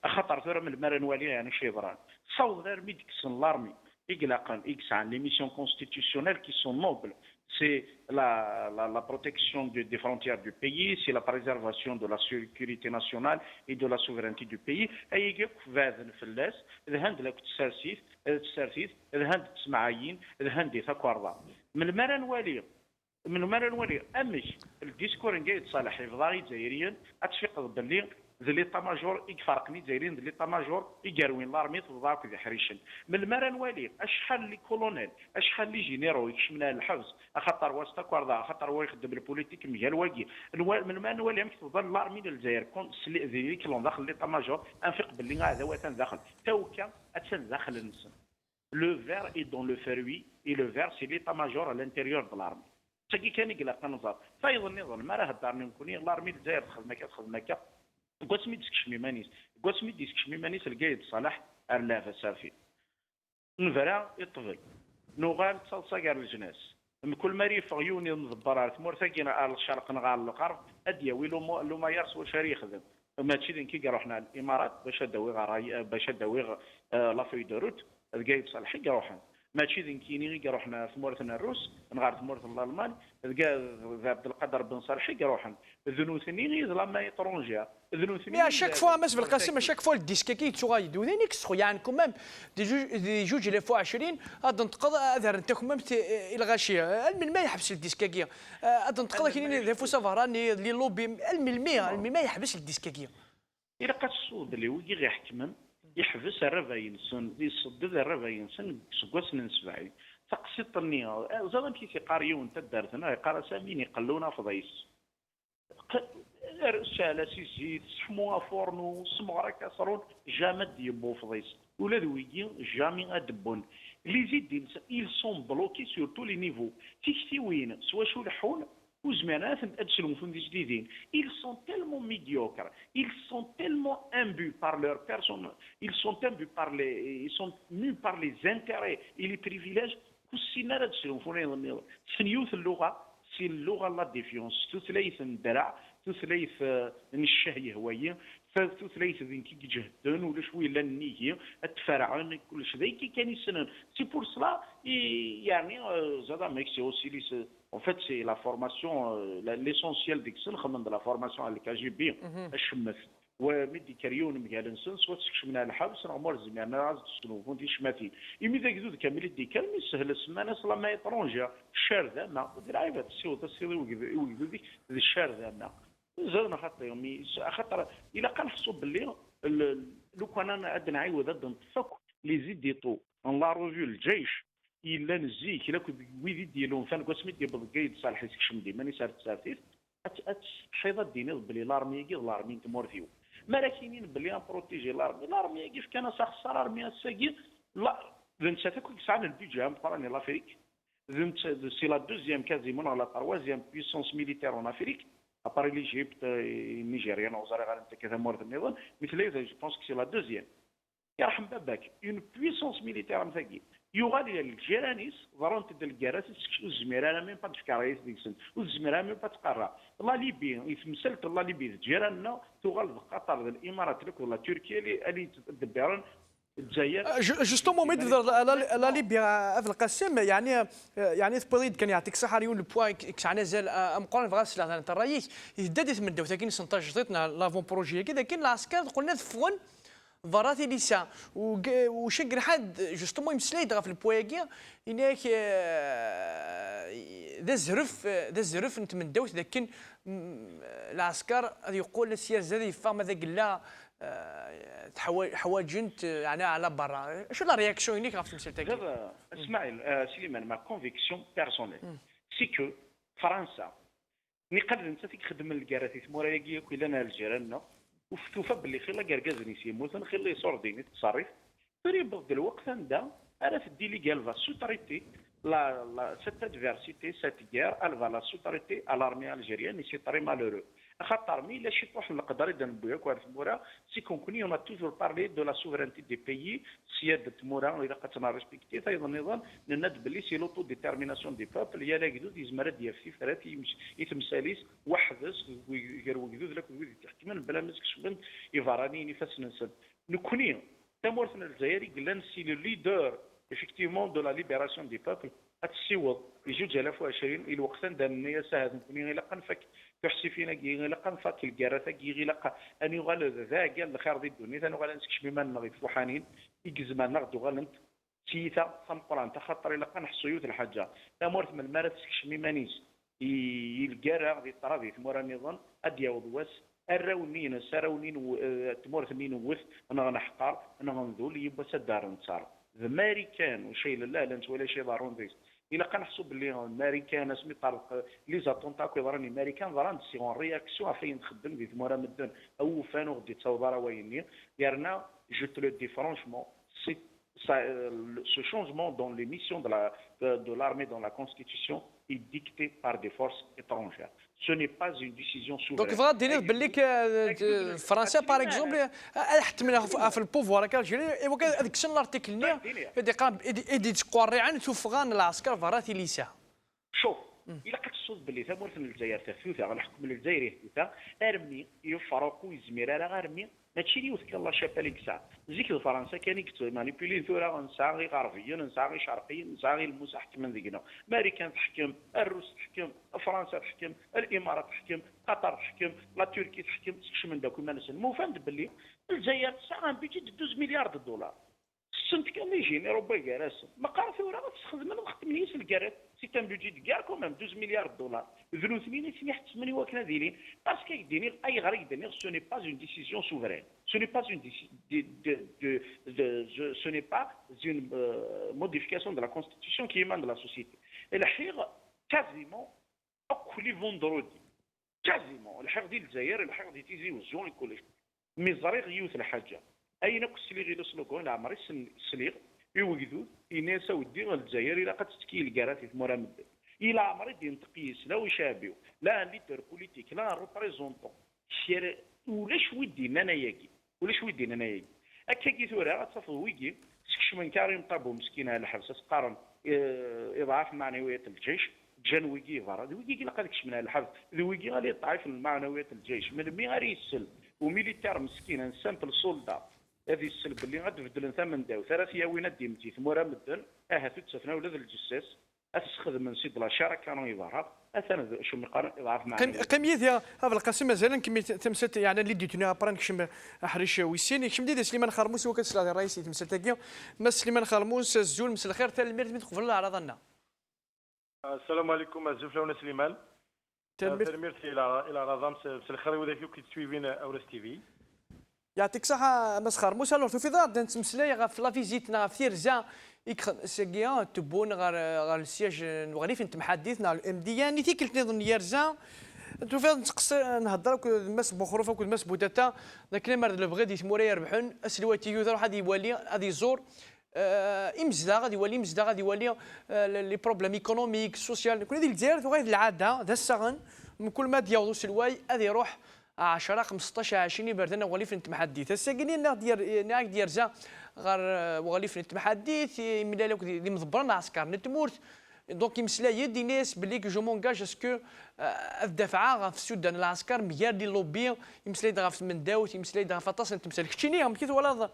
خاطر ثوره من المرن والي يعني شيبران صوت غير ميدكسن لارمي يقلقن اكس عن لي ميسيون كونستيتيسيونيل كي سون نوبل c'est la protection des frontières du pays, c'est la préservation de la sécurité nationale et de la souveraineté du pays. أيجيك فاذن في اللاس إذا هند لك تسارسيس إذا هند تسمعين إذا هندي ثقورضا من المرن والي أمش الديسكور نجاي تصالح في ضاغي جزائريا أتفق باللي ذي ليطا ماجور يفرقني دايرين ذي ليطا ماجور يقروين لارمي تضاك ذي حريشن من المرة نوالي اشحال لي كولونيل اشحال لي جينيرو يكشمنا الحبس اخطر واسطا كواردا اخطر هو يخدم البوليتيك مجال واقي من المرة نوالي يمكن تفضل لارمي للجزائر كون ذي كلون داخل ليطا ماجور انفق باللي هذا وثن داخل توكا اتسن داخل النسن le verre est dans le fruit et le verre c'est l'état-major à l'intérieur de l'armée. تاكي كان يقلق نظر فايضا ما راه الدار نكوني لارمي الجزائر تخدم هكا قوس ميديسك شميمانيس قوس ميديسك شميمانيس القايد صالح ارلاف السافي نفرا يطفل نغال تصلصا كاع الجناس كل ما ريفغ يوني مضبر ثمور ثاكينا على الشرق نغال الغرب اديا ويلو لو ما يرسو شاري يخدم ماشي ذين كي روحنا الامارات باش داوي غراي باش داوي لافي دو روت القايد صالح كي روحنا ماشي ذين كيني كي روحنا في مورثنا الروس نغار في مورث الالمان عبد القادر بن صالح كي روحنا ذنوثني غير لما يطرونجيا Mais à chaque fois, Mas Belkacem, à chaque fois, le disque qui est sur يدو ذيك يعني quand même دي جوج إلى فوق 20 هذا نتقضى هذا أنت quand même الغاشية من ما يحبس الديسك كي هذا نتقضى كاين ذي فوسا فاراني لي لوبي المي ما يحبس الديسك كي إلا قد الصوت اللي ويجي غير يحكمن يحبس الرباين سن يصدد الرباين سن سكواس نسبعي تقسيط النية زمان كي تقاريون تدارتنا يقرا سامين يقلونا فضيس رسالة سيسي تسحموها فورنو سمغرا كاسرون جامد يبو فضيس ولا ذويجي جامي ادبون لي زيدين ils sont bloqués sur tous les niveaux تيكتيوين سوا شو لحون وزمانات ادسلون فين جديدين ils sont tellement médiocres ils sont tellement imbus par leur personne ils sont imbus par ils sont mus par les intérêts et les privilèges كسينا ادسلون فين سنيوث اللغة سي اللغة لا ديفيونس تثليث الدرع تثليث الشهية هواية تثليث ذين كي جهدن ولا شوية لنية التفرعن كل شيء ذي كي كان يسنن سي بور سلا يعني زادا ميك سي اوسي لي en fait c'est la formation l'essentiel ديك السن خمن de la formation على كاجي بي الشمث ومدي كريون مجالنسن سوا تكشمنا الحبس نعمر زمان راز تسلو فونتي شماتي يمي ذاك ذو كامل دي كلمه سهل السمانه صلا ما يطرونجا الشار ذا ما درايفه تسيو تسيو ويقول ذيك الشار ذا ما زرنا خاطر يومي خاطر الا كنحسوا باللي لو كان انا عندنا عيوه ضد نتفك لي زيديتو ان لا روفيو الجيش الا نزيك الا كنت ويدي ديالهم فان قسمي ديال بالقيد صالح يسكشم دي ماني سارت سارتيف حيضه ديني بلي لارمي كي لارمي تمورثيو ما راكينين بلي بروتيجي لارمي كيف كان سخسر ارمي الساكي لا انت تاكل ساعه البيجي مقارنه لافريك سي لا دوزيام كازيمون ولا تروازيام بيسونس ميليتير ان افريك اباري ليجيبت نيجيريا وزارة غير انت كذا مورد النظام مثل هذا جو بونس سي لا دوزيام يرحم باباك اون بيسونس ميليتير مثاكي يغالي الجيرانيس ضرون تدل الكراس الزميرة ميم با تفكاريس ديك السن والزميرة ميم با تقرا لا ليبي يتمثلت لا ليبي جيراننا تغال قطر الامارات لك ولا تركيا اللي تدبرن الجزائر جوستومون ميد لا ليبيا في القسم يعني ثبريد كان يعطيك صحه ريون البوان كسعنا زال مقارن فغاس لا انت رايك يددت من دوتا كاين 16 زيتنا لافون بروجي كذا كاين العسكر قلنا ثفون ضراتي ليسا وشكر حد جوستومون يمسلاي في البواكي هناك ذا الزرف انت من دوت لكن العسكر يقول السير زاد يفهم هذاك لا حواجنت يعني على برا شو لا رياكسيون هناك في المسألة دابا اسماعيل سليمان ما كونفيكسيون بيرسونيل سي كو فرنسا نقدر انت تخدم الكراتي مورايا كي لنا الجيران وفتوفا باللي خير كاركازني سيموت خير لي صورديني تصرف تريبض الوقت عندها انا تدي لي قال فا سوتاريتي لا سيت ادفيرسيتي سيت غير الفا لا سوتاريتي على الارمي الجيريان سي طري مالورو خاطر مي لا شي طوح نقدر يدن بويا كوار تمورا سي كونكوني اون توجور بارلي دو لا سوفرينتي دي بيي سياده تمورا واذا قتنا ريسبكتي ايضا النظام نند باللي سي لوتو ديتيرميناسيون دي بابل يا لا قدود يزمر ديال في فرات يتمساليس وحدس ويغير وجدود لك ويدي تحكمن بلا مسك شبن يفاراني نفاس نسد نكوني تمورثنا الجزائري قلنا سي لو ليدر effectivement de la libération des peuples اتسيوض يجوج 2020 الوقت دان ساهد نكوني غير قنفك تحسي فينا غير قنفك الكراثه غير ان يغال ذا قال الخير دي الدنيا ثاني غال نسكش بما نغي فوحانين يجزمان نغدو غالنت سيتا ثم قران تخطر الى قنحصو يوت الحاجه لا مورث من المارات سكش ميمانيس الكرا غي طرا في مورا النظام اديا ودواس الراونين سراونين تمورث نين وث انا غنحقر انا غنذول يبا سدار نتار الامريكان وشيء لا انت ولا شي ضرون ديس الا كنحسوا باللي الامريكان اسمي طارق لي زاتونتا كيضرني الامريكان ضران سيغون رياكسيون فين نخدم في مورا مدن او فانو غدي تصور ويني يرنا جو te le dis franchement c'est ce changement dans les missions de l'armée dans la constitution est dicté par des forces étrangères. Ce n'est pas une décision souveraine. دونك فغا دير باللي فرنسا باغ اكزومبل حتمنا في البوفوار كالجيري ايوا هذيك شنو الارتيكل نيا يدي قام يدي تقوري عن توفغان العسكر فراتي ليسا شوف الا كتصوت باللي ثمورث الجزائر تثوثا غنحكم الجزائر يثوثا ارمي يفرقوا يزمير على غارمي هادشي اللي وثق الله شاف عليك ساعه زيك فرنسا كان يكتب مانيبيلي ثورا نسعى غير غربيا نسعى غير شرقيا نسعى غير الموسى حكم من ذيكنا امريكان تحكم الروس تحكم فرنسا تحكم الامارات تحكم قطر تحكم لا تركيا تحكم تكش من داك ما نسال مو فهمت باللي الجزائر تسعى بيجي 12 مليار دولار السنت كان يجيني ربي كراس ما قال ثورا غتخدم انا نخدم نيس الكارات سي ان بيجي كاع كومام 12 مليار دولار ذلو ثمانية سنين حتى ثمانية وكنا ديرين باسكو يديني اي غير يديني سو ني با اون ديسيزيون سوفرين سو ني با اون ce n'est pas une modification de la constitution qui émane de la société. الحيغ quasiment كل فوندرودي quasiment الحيغ ديال الجزائر الحيغ ديال تيزي وزون كلشي مزريغ يوث الحاجه اين كسلي غير سلوكون لا عمري السليغ يوجدوا ينسى ودي الجزائر الى قد تسكي الكارات في مورا مد الى عمري دين تقيس لا وشابيو لا ليدر بوليتيك لا ريبريزونطون شير ولا شوي دينا اناياكي ولا شوي دينا اناياكي هكا كي ثورا غتصفو ويكي سكش من كاريم طابو مسكينه الحبسه تقارن اضعاف معنويات الجيش جان ويكي فرا ويكي لا قالكش من الحبس ويكي غادي يضعف معنويات الجيش من مي غادي يسل وميليتير مسكين سامبل سولدا هذه السلب اللي غتبدل ثمن داو ثلاث ياوينات ديمتي ثمورا مدن تسفنا ولاد الجساس استخدم من سيد لاشاره كانوا يظهر اثنا شو مقارن اضعاف مع قميت يا هذا القاسم مازال كمي تمست يعني اللي ديتنا بران كشم حريش ويسين كشم ديد سليمان خرموس وكاس الرئيسي تمست تاكيا ما سليمان خرموس الزول مس الخير تاع المير تقبل الله على ظننا السلام عليكم الزفله سليمان تلميرتي الى رضام مس الخير وذاك كي تسويفين اورس تي في يعطيك الصحة مسخر موسى لو في دار نتمسلاي في لا فيزيتنا في تيرزا ساكيا تبون غير السياج نغري فين تمحدثنا الام دي يعني تيكلت نظن يرزا توفي نتقص نهضر الماس بخروفه كل ماس بوداتا ذاك المرض اللي بغى يتمورا يربحون اسلواتي يوثر واحد يولي غادي يزور امزدا غادي يولي امزدا غادي يولي لي بروبليم ايكونوميك سوسيال كل هذه الجزائر وغير العاده ذا السغن من كل ما دياوضو سلواي غادي يروح 10 15 20 بردنا وغليف نتمحدث الساكنين ديال رزا غير وغليف نتمحدث ملي لك دي مضبرنا عسكر نتمورت دونك يمسلا يدي ناس باللي جو مونجاج اسكو الدفعه في السودان العسكر ميار ديال لوبي يمسلا يدغى في منداوت يمسلا يدغى في طاس نتمسل كتشيني كيف ولا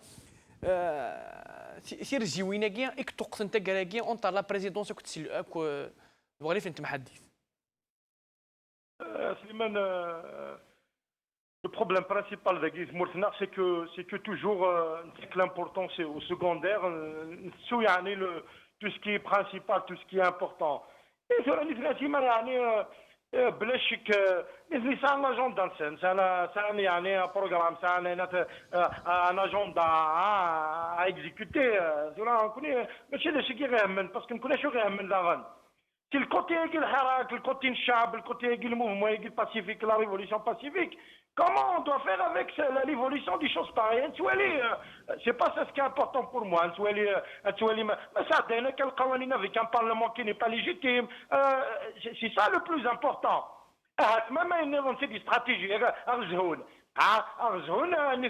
ثير زوينه كي اك توقت انت كراكي اونطر لا بريزيدونس كنت وغليف نتمحدث سليمان. Le problème principal de Guy Mourtena, c'est que toujours l'important c'est au secondaire, tout ce qui est principal, tout ce qui est important. Et sur la différence, بلا شك مثل سان اجندا سان يعني بروغرام سان ان اجندا اكزيكوتي زولا نكون ماشي هذا الشيء كيغيهمن باسكو نكون شو غيهمن لاغن سي الكوتي كي الحراك الكوتي الشعب الكوتي كي الموفمون كي الباسيفيك لا ريفوليسيون باسيفيك. Comment on doit faire avec l'évolution des choses pareilles? C'est pas ça ce qui est important pour moi. Mais ça donne quel قوانين avec un parlement qui n'est pas légitime. C'est ça le plus important. ما ينظم دي استراتيجي أرزهون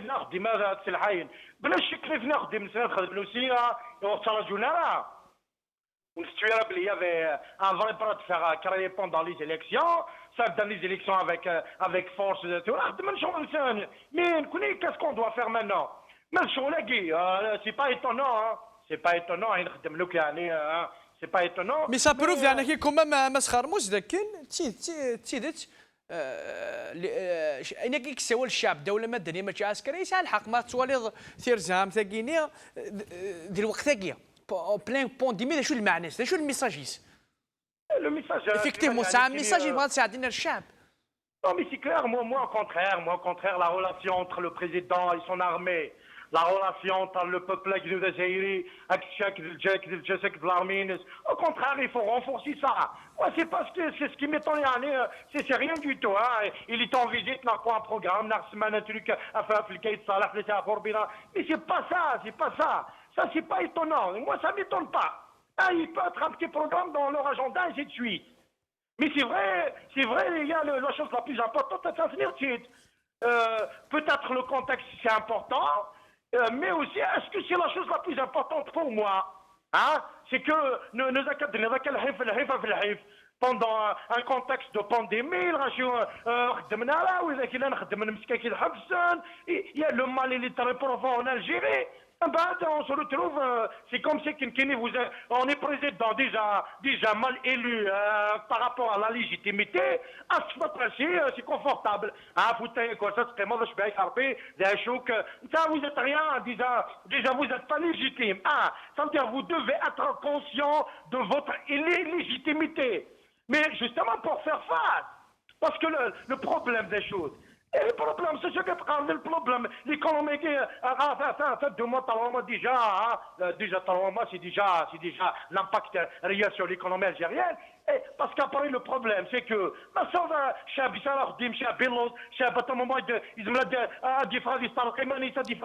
نخدم هذا السلحين بلا شك نخدم نخدم لوسيا وصلجونا. Il y avait un vrai bras de fer créé pendant les élections. Ça dans les élections avec force de tout. Mais qu'est-ce qu'on doit faire maintenant? C'est pas étonnant. C'est pas étonnant. C'est pas étonnant. Mais ça prouve يعني كي كومام مسخر موس ذاكين تيدت انا كي كسوال الشعب دوله مدنيه ماشي عسكريه يسال الحق ما توالي ثير زعم ثاكينيا ديال الوقت ثاكيه بلان بون ديمي شو المعنى شو الميساجيس لو ميساج افكتيفمون ساعه ميساج يبغى تساعدنا الشعب Non, mais c'est clair, moi, au contraire, la relation entre le président et son armée, la relation entre le peuple algérien, au contraire, il faut renforcer ça. Moi, c'est parce que c'est ce qui m'étonne, c'est rien du tout. Hein. Il est en visite, n'a pas un programme, n'a pas un truc, mais c'est pas ça, c'est pas ça. Ça, c'est pas étonnant. Moi, ça m'étonne pas. Hein, il peut être un petit programme dans leur agenda, et ainsi de suite. Mais c'est vrai, il y a la chose la plus importante, c'est peut-être le contexte, c'est important, mais aussi, est-ce que c'est la chose la plus importante pour moi? Hein? C'est que pendant un contexte de pandémie, il y a le mal, il est très profond en Algérie. On se retrouve, c'est comme si on est président déjà mal élu par rapport à la légitimité. C'est confortable. Vous êtes rien, déjà vous n'êtes pas légitime. Ça veut dire vous devez être conscient de votre illégitimité. Mais justement pour faire face, parce que le problème des choses, et le problème, c'est ce que le problème, l'économie qui fait 2 mois, 3 mois déjà, c'est déjà l'impact réel sur l'économie algérienne. Et parce qu'après le problème, c'est que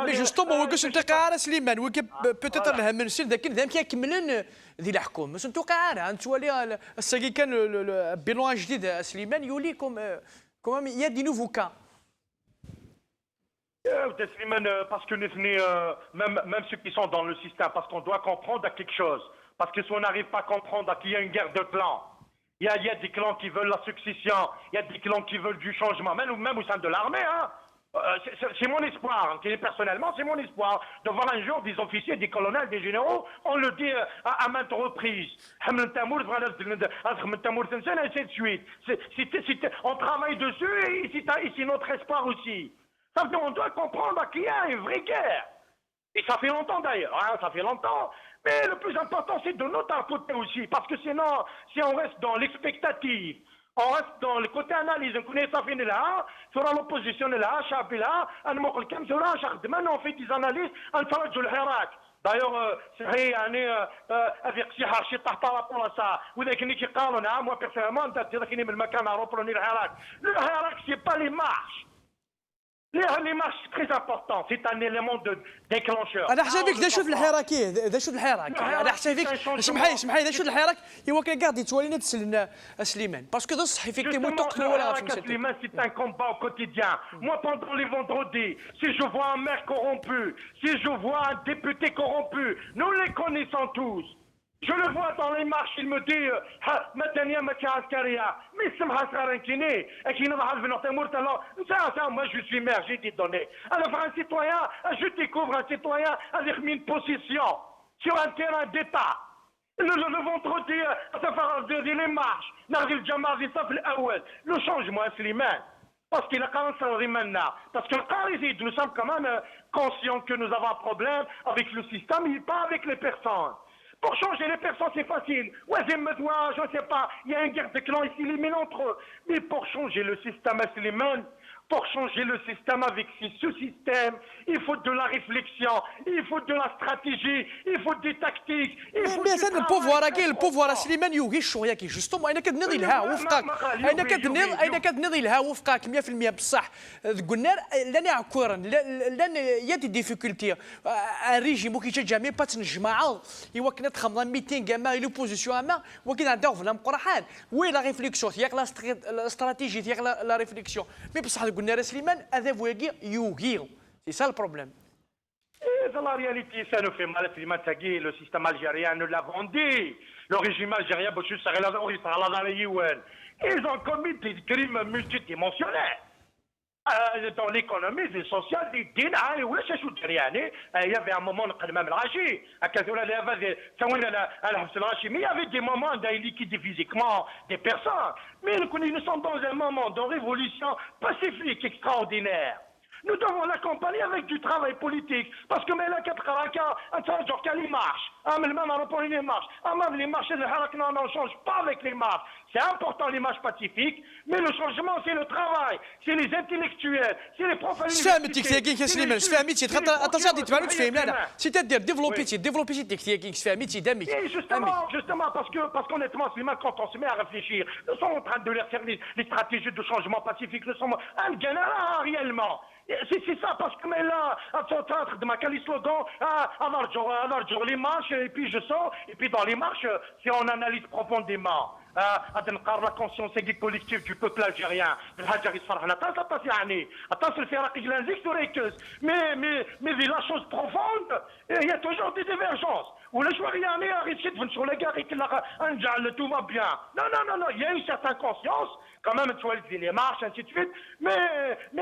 Mais justement وكاش انت قاعد سليمان وكا بوتيتر لها من سير لكن ذا كيكملن ذي الحكومه بس انتو قاعد انت ولي الساقي كان بيلون جديد سليمان يوليكم كومام يا دي نوفو كا parce que même ceux qui sont dans le système, parce qu'on doit comprendre quelque chose. Parce que si on n'arrive pas à comprendre qu'il y a une guerre de clans, il y a des clans qui veulent la succession, il y a des clans qui veulent du changement, même au sein de l'armée. Hein. C'est mon espoir, personnellement, c'est mon espoir de voir un jour des officiers, des colonels, des généraux, on le dit à maintes reprises. Ainsi de suite. On travaille dessus et c'est notre espoir aussi. Ça veut dire qu'on doit comprendre qu'il y a une vraie guerre. Et ça fait longtemps d'ailleurs, hein, ça fait longtemps. Mais le plus important, c'est de notre côté aussi. Parce que sinon, si on reste dans l'expectative, on reste dans le côté analyse, on connaît ça finit là, sur l'opposition là, Chabi là, on fait des analyses, on fait du Hirak. D'ailleurs, c'est avec par rapport à ça. Moi personnellement, le Hirak, c'est pas les marches. Les marches, c'est très important. C'est un élément de déclencheur. انا حسابك ذا شوف الحراك ذا شوف الحراك انا حسابك اسمحي ذا شوف الحراك هو كان قاعد يتولينا تسلنا سليمان باسكو ذا صح effectivement تقتل ولا Slimane, c'est un combat au quotidien. Moi, pendant les vendredis, si je vois un maire corrompu, si je vois un député corrompu, nous les connaissons tous. Je le vois dans les marches, il me dit moi je suis maire, j'ai des données. Alors un citoyen, je découvre un citoyen avec une position sur un terrain d'État. Le vendredi, les marches, le changement Slimane. Parce qu'il a quand même maintenant. Parce que nous sommes quand même conscients que nous avons un problème avec le système, et pas avec les personnes. Pour changer les personnes, c'est facile. Ouais, je ne sais pas. Il y a une guerre de clans ici, les entre eux. Mais pour changer le système à Slimane, pour changer le système avec ces sous-systèmes, il faut de la réflexion, il faut de la stratégie, il faut des tactiques. Mais ça, le pouvoir سليمان يوغي شويه كي جوستوم انا كنضي لها وفقك انا كنضي لها وفقك 100% بصح قلنا لن يعكرن لن يدي ديفيكولتي ان ريجيم كي جامي با تنجمع ايوا كنا تخمض 200 كاما لوبوزيسيون اما ولكن عندها فلان مقرحان وي لا ريفليكسيون ياك لا استراتيجي ياك لا ريفليكسيون مي بصح قلنا سليمان هذا فواكي يوغي سي سا البروبليم. Dans la réalité, ça nous fait mal, le système algérien nous l'a vendu. Le régime algérien, ils ont commis des crimes multidimensionnels. Dans l'économie, le social, il y avait un moment, il y avait des moments où il liquidait physiquement des personnes. Mais nous sommes dans un moment de révolution pacifique extraordinaire. Nous devons l'accompagner avec du travail politique. Parce que maintenant, quand il marche, les marches, on ne change pas avec les marches. C'est important l'image pacifique, mais le changement, c'est le travail, c'est les intellectuels, c'est les professionnels. فهمتك تيكين سليمان فهمتي اتنسيون دي تبانو تفهم لا سيتادير ديفلوبيتي تيكين فهمتي دامك Justement, parce qu'honnêtement, Slimane, quand on se met à réfléchir, nous sommes en train de leur faire les stratégies de changement pacifique, nous sommes un gagnant réellement. C'est ça, parce que mais là, à son centre de ma quali slogan, à les marches, et puis je sors, et puis dans les marches, si on analyse profondément, la conscience collective du peuple algérien, mais la chose profonde, il y a toujours des divergences. Ou le choix sur les gars, tout va bien. Non, il y a une certaine conscience, quand même, tu vois, les marches, ainsi de suite, mais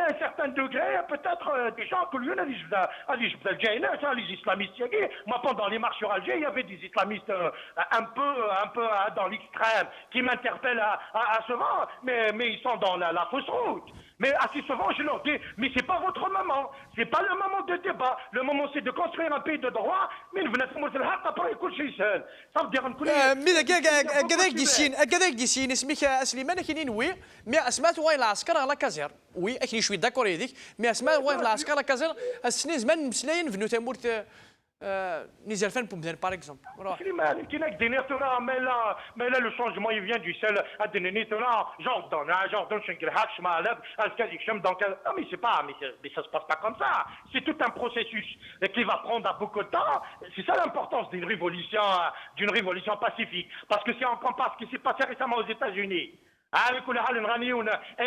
à un certain degré, peut-être des gens que lui, les islamistes, moi, pendant les marches sur Alger, il y avait des islamistes un peu dans l'extrême, qui m'interpellent à souvent, mais ils sont dans la fausse route. Mais assez souvent, je leur dis, mais c'est pas votre moment, c'est pas le moment de débat. Le moment, c'est de construire un pays de droit, mais vous n'êtes pas après كل شيء سهل. Ça veut dire كذاك ديسين اسمك سليمان كاين وي مي اسمات وين العسكر على كازير وي اكيد شوي داكور هذيك مي اسمات وين العسكر على كازير السنين زمان مسلاين في نوتامورت نزل فان بومدان باغ اكزومبل mais là le changement il vient du seul à donner Jordan mais ça se passe pas comme ça, c'est tout un processus qui va prendre beaucoup de temps. C'est ça l'importance d'une révolution pacifique, parce que si on compare ce qui s'est passé récemment aux États-Unis,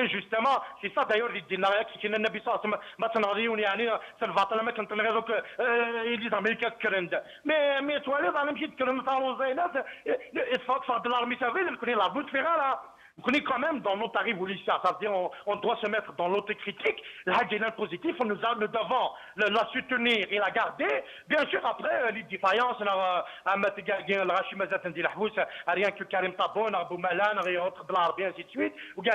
injustement, c'est ça d'ailleurs les dynamiques qui ne n'habillent pas ما تنغريون يعني سلفاطنا ما كنتنغيرو إليز أمريكا كرند mais toi là dans le petit كرند تاعو زينات إتفاق فقد الأرمي سافيل كوني لابد في غيرها. On est quand même dans notre révolution, ça veut dire on doit se mettre dans l'autocritique. L'agenda positif, nous devons la soutenir et la garder. Bien sûr, après, les défaillances, rien que Karim Taboun, Abou Malan, et autres de l'Arabie, ainsi de suite. Ou bien,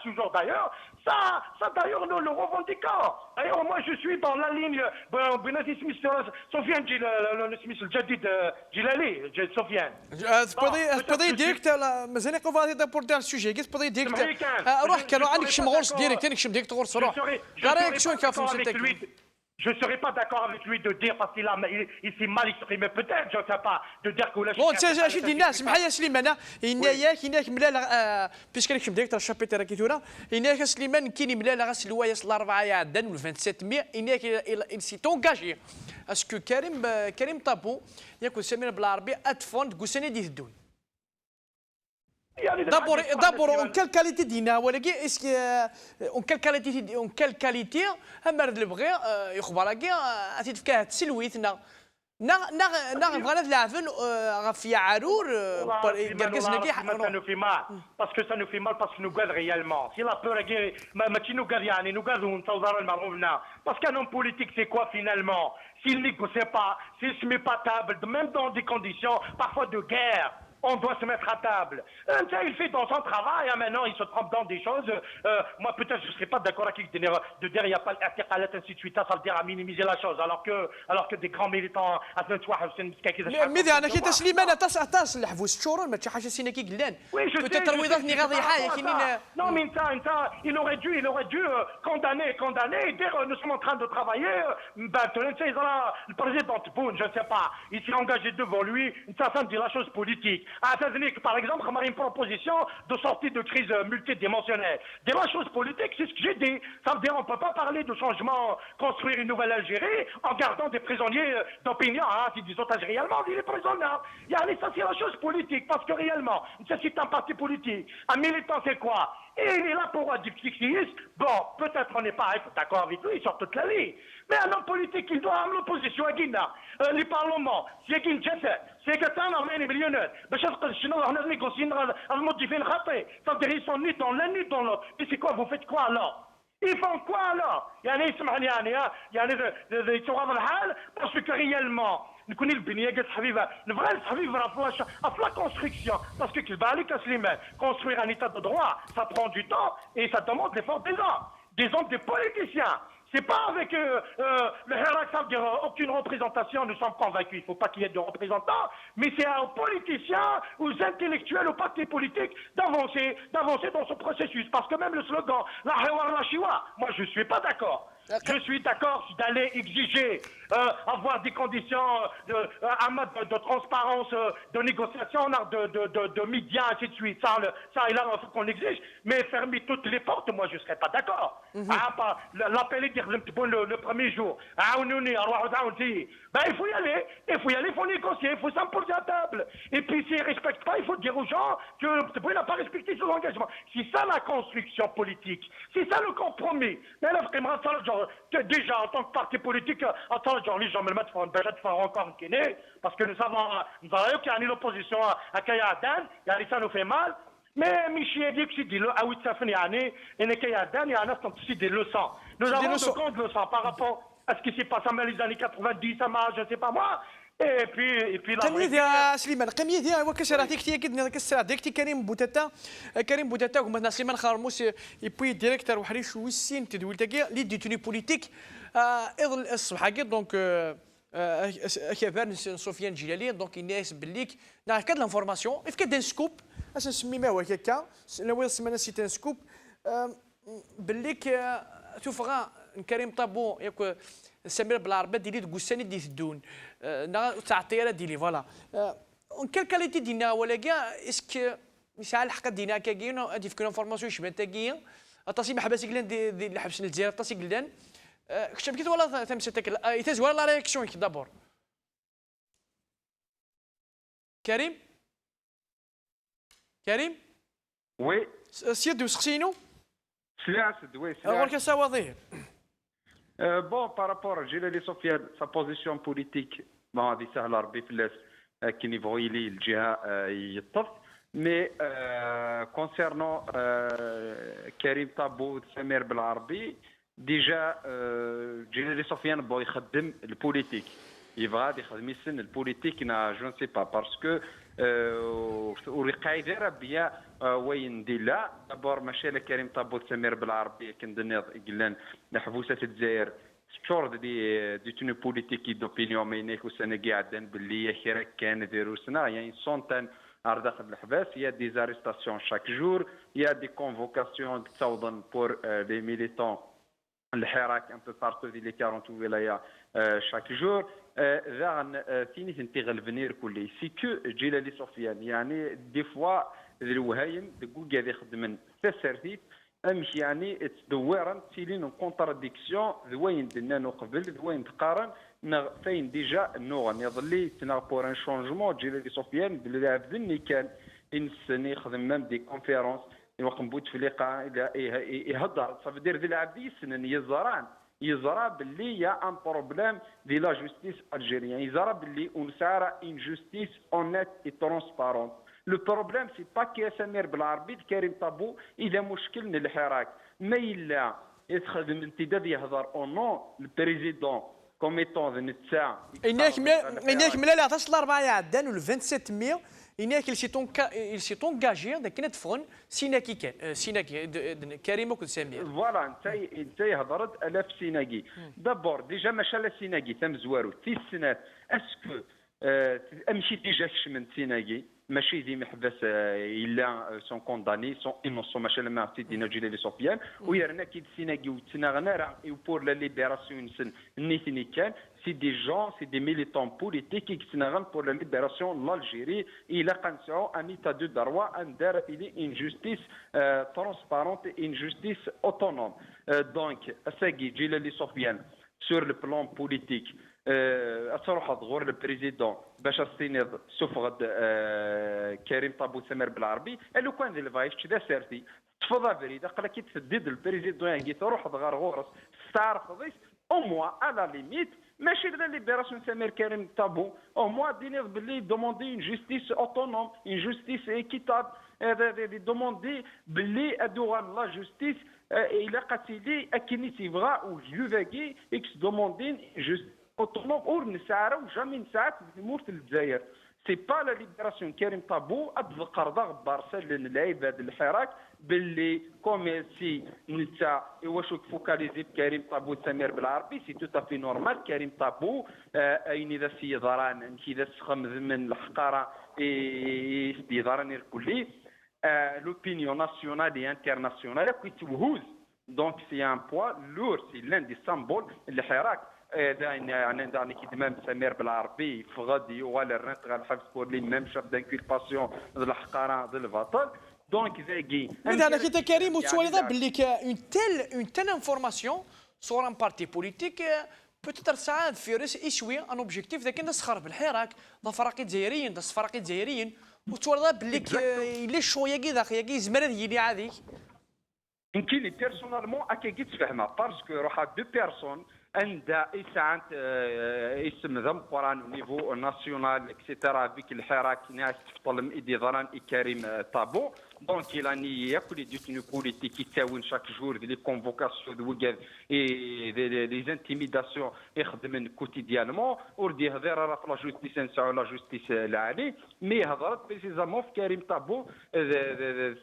toujours d'ailleurs. Ça d'ailleurs, nous le revendiquons. D'ailleurs, moi, je suis dans la ligne, Sofiane, le Smith, le Jadid, Jilali, Sofiane. تقدري ديريكت مازال يقف هذا بورتال السوجي كيف تقدري ديريكت روح كانوا عندك شي مغرس ديريكت عندك شي ديريكت غرس روح قاريك شو كافون Je ne serais pas d'accord avec lui de dire, parce qu'il s'est mal exprimé, peut-être, je ne sais pas, de dire que... Bon, اش دي الناس سمح لي سليمان هناك ملال بيسك لك ديريكتور الشابيتر كيتورا هناك سليمان كاين ملال غاس الوايس الاربعه عدن وال 27 هناك il s'est engagé à ce que كريم طابو ياكل سمير بالعربي اتفوند كوساني دي الدون d'abord en quelle qualité دينا ولكن اسكي en quelle qualité همر البغي يخبر كي تفكاه تسلويتنا بغينا نلعبوا غف يعرور ça nous fait mal parce que ça nous fait mal parce que nous gagne réellement si la peur ما nous gagne يعني nous gagne نتوضر المعروفنا parce qu'un homme politique c'est quoi finalement s'il négocie pas s'il se met pas table même dans des conditions parfois de guerre on doit se mettre à table. Il fait dans son travail, maintenant il se trompe dans des choses. Moi peut-être je ne serais pas d'accord avec lui de dire il n'y a pas l'intercalat, ainsi de suite, ça veut dire à minimiser la chose, alors que des grands militants ماذا انا كي تسليمان اتاس الحبوس شورون ما حاجه سينا كي قلان peut-être الوظيفه نغاضي حاجه كاينين non mais il aurait dû condamner et dire nous sommes en train de travailler le président Tebboune, je ne sais pas, il s'est engagé devant lui, ça dit la chose politique. Par exemple, on a une proposition de sortie de crise multidimensionnelle. Des choses politiques, c'est ce que j'ai dit. Ça veut dire qu'on ne peut pas parler de changement, construire une nouvelle Algérie en gardant des prisonniers d'opinion. Si des otages réellement, il est prisonnier. Ça, c'est la chose politique, parce que réellement, ça c'est un parti politique. Un militant, c'est quoi? Et il est là pour dire bon, peut-être on n'est pas d'accord avec lui sur toute la ligne. Mais un homme politique, il doit avoir l'opposition à Guinée. Les parlements, c'est Guinée, c'est que t'as un armée millionnaire. Mais je pense que on a négocié à modifier le raté. Ça veut dire ils sont ni dans l'un ni dans l'autre. Et c'est quoi, vous faites quoi alors? Ils font quoi alors? Parce que réellement, نكون البنيه قالت حبيبه نبغى الحبيب راه في لا كونستركسيون باسكو كيبان عليك سليمان construire un état de droit ça prend du temps et ça demande l'effort des hommes des politiciens. C'est pas avec le Hirak, ça veut dire aucune représentation, nous sommes convaincus, il ne faut pas qu'il y ait de représentants, mais c'est aux politiciens, aux intellectuels, aux partis politiques d'avancer dans ce processus. Parce que même le slogan, la Hewar la Shiwa, moi je ne suis pas d'accord. Je suis d'accord d'aller exiger avoir des conditions de transparence, de négociation, de médias, ainsi de suite. Ça et là, il faut qu'on exige. Mais fermer toutes les portes, moi, je ne serais pas d'accord. L'appeler dire le premier jour. Ben, il faut y aller, il faut négocier, il faut s'imposer à table. Et puis, s'ils ne respectent pas, il faut dire aux gens que il n'a pas respecté ses engagements. C'est ça la construction politique. C'est ça le compromis. Mais là, vraiment, ça, genre, déjà, en tant que parti politique, attends, genre, les gens me le mettent de faire encore une kiné, parce que nous avons qu'il y a l'opposition à Kayadan, ça nous fait mal. Mais Michel dit que c'est des leçons. Nous avons de grandes leçons par rapport à ce qui s'est passé dans les années 90, ça marche, je ne sais pas moi. Et puis la قمية يا سليمان قمية يا وكسر هذيك تي كدنا كسر هذيك تي كريم بوتاتا ومثلا سليمان خارموس يبوي ديريكتور وحريش ويسين تدويل تاكي لي ديتوني بوليتيك ايضا الصباح كي دونك كيفان سفيان جلالي دونك الناس بالليك نعرف كاد لانفورماسيون اف كاد سكوب اش نسمي ما هو هكا لو السمانه سيتان سكوب بالليك توفغا كريم طابو ياك سمير بالعربه ديلي تقول دي تدون تعطيها ديلي فوالا كيل كاليتي دينا ولا كاع اسك يسعى الحق دينا كاين هادي فكرة انفورماسيون شبه تاكيا اطاسي ما حباسي قلان دي اللي حبسنا الجزائر اطاسي قلان كشف كيت ولا تمسك يتز ولا لا رياكسيون دابور كريم وي سيد وسخسينو سلاسد وي غير كساواضيه بون بارابور جيلالي سفيان سا بوزيسيون بوليتيك ما هذه سهله ربي فلاس كي يبغي لي الجهه يطف مي كونسيرنون كريم طابو سمير بالعربي ديجا جيلالي سفيان بغى يخدم البوليتيك يبغى يخدم يسن البوليتيك نا جو نسي با باسكو ورقايدة بيا وين ديلا دابور ماشي على كريم طابو سمير بالعربي كندني قلنا نحبوسه في الجزائر شور دي توني بوليتيكي دوبينيون مينيك وسنه قاعدين باللي خير كان ديروسنا يعني سونتان على داخل الحباس يا دي زاريستاسيون شاك جور يا دي كونفوكاسيون تصوضن بور لي ميليتون الحراك ان بو بارتو في لي 40 ولايه شاك جور ذا فيني تنتغل فنير كلي سي كو جيلالي سفيان يعني دي فوا الوهايم تقول قاعد يخدم تسرتيت امشي يعني تدورا تيلين كونتراديكسيون ذوين دنا قبل ذوين تقارن فين ديجا النوغ يظلي تنا بور ان شونجمون جيلالي سفيان باللي عبدني كان انسان يخدم مام دي كونفيرونس يوقم بوت في لقاء يهضر صافي دير ذي العبد يسنن يزران يزرى باللي يا ان بروبليم دي لا جوستيس الجيريان يزرى باللي ونسارة ان جوستيس اونيت اي ترونسبارونت لو بروبليم سي با كي سمير بالعربي كريم طابو اذا مشكل من الحراك ما الا يتخدم امتداد يهضر او نو البريزيدون كوميتون نتاع انك ملا لا تصل 4 عدان وال 27 مي إنك il s'est engagé داك نتفغن سيناكي كان سيناكي كريم وكل سمير فوالا انت هضرت الاف سيناكي دابور ديجا ماشا لا سيناكي تم زوارو في السنات اسكو امشي ديجا من سيناكي ماشي ديما حبس الا سون كونداني سون انوسون ماشي لما سيدنا جيلالي سفيان ويرنا كي سيناكي وتناغنا راه بور لا ليبراسيون سن نيتني كان c'est des gens, c'est des militants politiques qui sont pour la libération de l'Algérie. Il a un état de droit, une justice transparente et une justice autonome. Donc, Assagui Djilali Sofiane, sur le plan politique, le président Bachar Sined Soufrad Karim Tabou Samer Belarbi, et le coin de l'Evaïf, tu l'as certi. تفضل بريده قال كي تسدد البريزيدون يعني تروح تغار غورس تعرف او موا على ليميت ماشي لا ليبراسيون سمير كريم طابو او موا ديني باللي دوموندي اون جوستيس اوتونوم اون جوستيس ايكيتاب هذا دوموندي باللي ادوغان لا جوستيس الى قاتلي اكني تيبغى وجوفاكي اكس دوموندين اوتونوم اور نسعرو جامي نساعد في مورت الجزائر. سي با لا ليبراسيون كريم طابو اتذكر ضغط بارسل العباد الحراك باللي كوميرسي نتا واش فوكاليزي بكريم طابو سمير بالعربي سي تو تافي نورمال. كريم طابو اين اذا سي ضران كذا سخم من الحقاره سي ضران الكلي l'opinion nationale et internationale qui توهوز. Donc c'est un poids lourd, c'est l'un des symboles الحراك. يعني كيدمام سمير بالعربي فغادي ولا الرنت غالحبس بور لي ميم شاف دانكولباسيون ضد الحقاره ضد البطل. دونك زاكي انا كي كريم وتسوالي باللي une telle information sur un parti politique peut-être ساعات في ريس يسوي ان اوبجيكتيف ذاك الناس خرب الحراك ضا فرقي جزائريين ضا فرقي جزائريين وتسوالي باللي لي شويه كي ذاك يا زمر يلي عادي يمكن لي بيرسونالمون اكي تفهمها باسكو روحها دو بيرسون عندها إسعاد اسم ذم قران au niveau national etc avec الحراك ناس تفضل إيدي ظلان كريم طابو. دونك il a nié que les détenus politiques يتساوين chaque jour des convocations de وقف des intimidations يخدمن quotidiennement وردي هضر راه في لا جوستيس نسعوا لا جوستيس العالي مي هضرت بريسيزامون في كريم طابو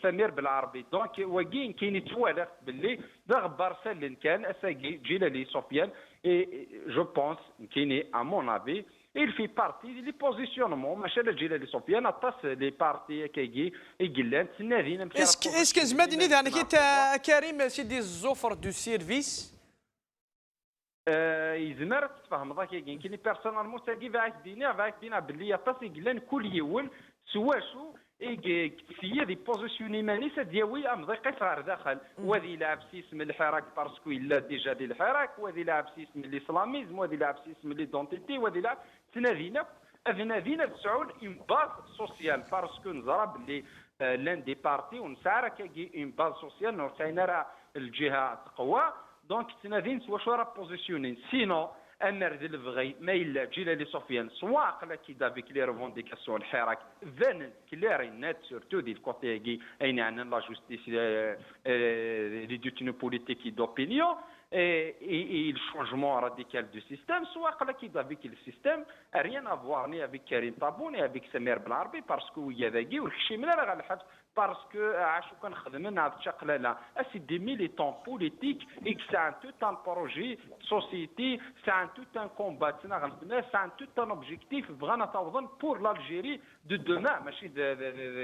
سمير بالعربي. دونك وكاين كاين يتوالف باللي ضغ بارسل كان اساقي جيلالي سفيان et je pense qu'il est à mon avis il fait partie des positionnements ماشي الجيل سفيان اطاس لي بارتي كيجي يقلان تنادينا اسك زمادني يعني كي كريم سيدي الزوفر دو سيرفيس يزمر تفهم ذاك كاين كاين بيرسونالمون تاكي فاك بينا باللي اطاس يقلان كل يوم سواشو كتفيه دي بوزيسيونيماني دياوي امضي قصار داخل وذي لعب سيسم الحراك باسكو الا ديجا ديال الحراك وذي لعب سيسم الاسلاميزم وذي لعب سيسم ليدونتيتي وذي لعب تنادينا اذنادينا تسعون اون باز سوسيال باسكو نزرا باللي لان دي بارتي ونسعر كي اون باز سوسيال نورتاينا راه الجهه تقوى. دونك تنادين واش راه بوزيسيونين سينو امر ذي البغي ما الا جيلالي سفيان سواء قلا كي دافيك لي ريفونديكاسيون الحراك فان كلاري نات سورتو دي الكوتي كي اين عندنا لا جوستيس لي ديتينو بوليتيك دوبينيون et le changement radical du système, soit qu'il y a avec le système, rien à voir ni avec Karim Tabou ni avec Samer Blarbi, parce qu'il y a des gens parce que عاشو كنخدمنا هذا الشكل لا اسي دي ميليتون بوليتيك اك سان توت ان بروجي سوسيتي سان توت ان كومباتنا غنخدمنا سان توت ان اوبجيكتيف بغانا توظن بور لالجيري دو دوما ماشي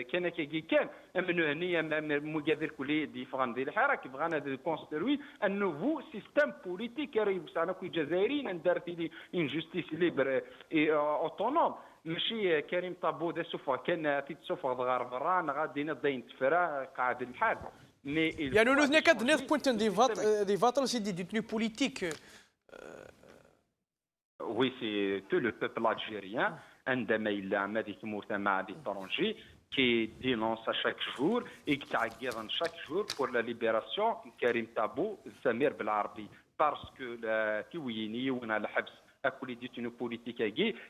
كان كان من هنيه مقادير كلي ديفران ديال الحراك بغانا كونستروي ان نوفو سيستيم بوليتيك راه بصانا كوي جزائريين ندارت لي ان جوستيس ليبر اي اوتونوم ماشي كريم طابو ذا سوفا كان في سوفا صغار بران غادي نضين تفرا قاعد الحال مي يعني nous n'est qu'à donner point des votes c'est des détenus politiques. Oui, c'est tout le peuple algérien عندما إلا ماذا مجتمع l'étranger qui dénonce à chaque jour et qui تعقيد chaque jour pour la libération كريم طابو سمير بالعربي parce que كيويني ونا الحبس à tous les détenus politiques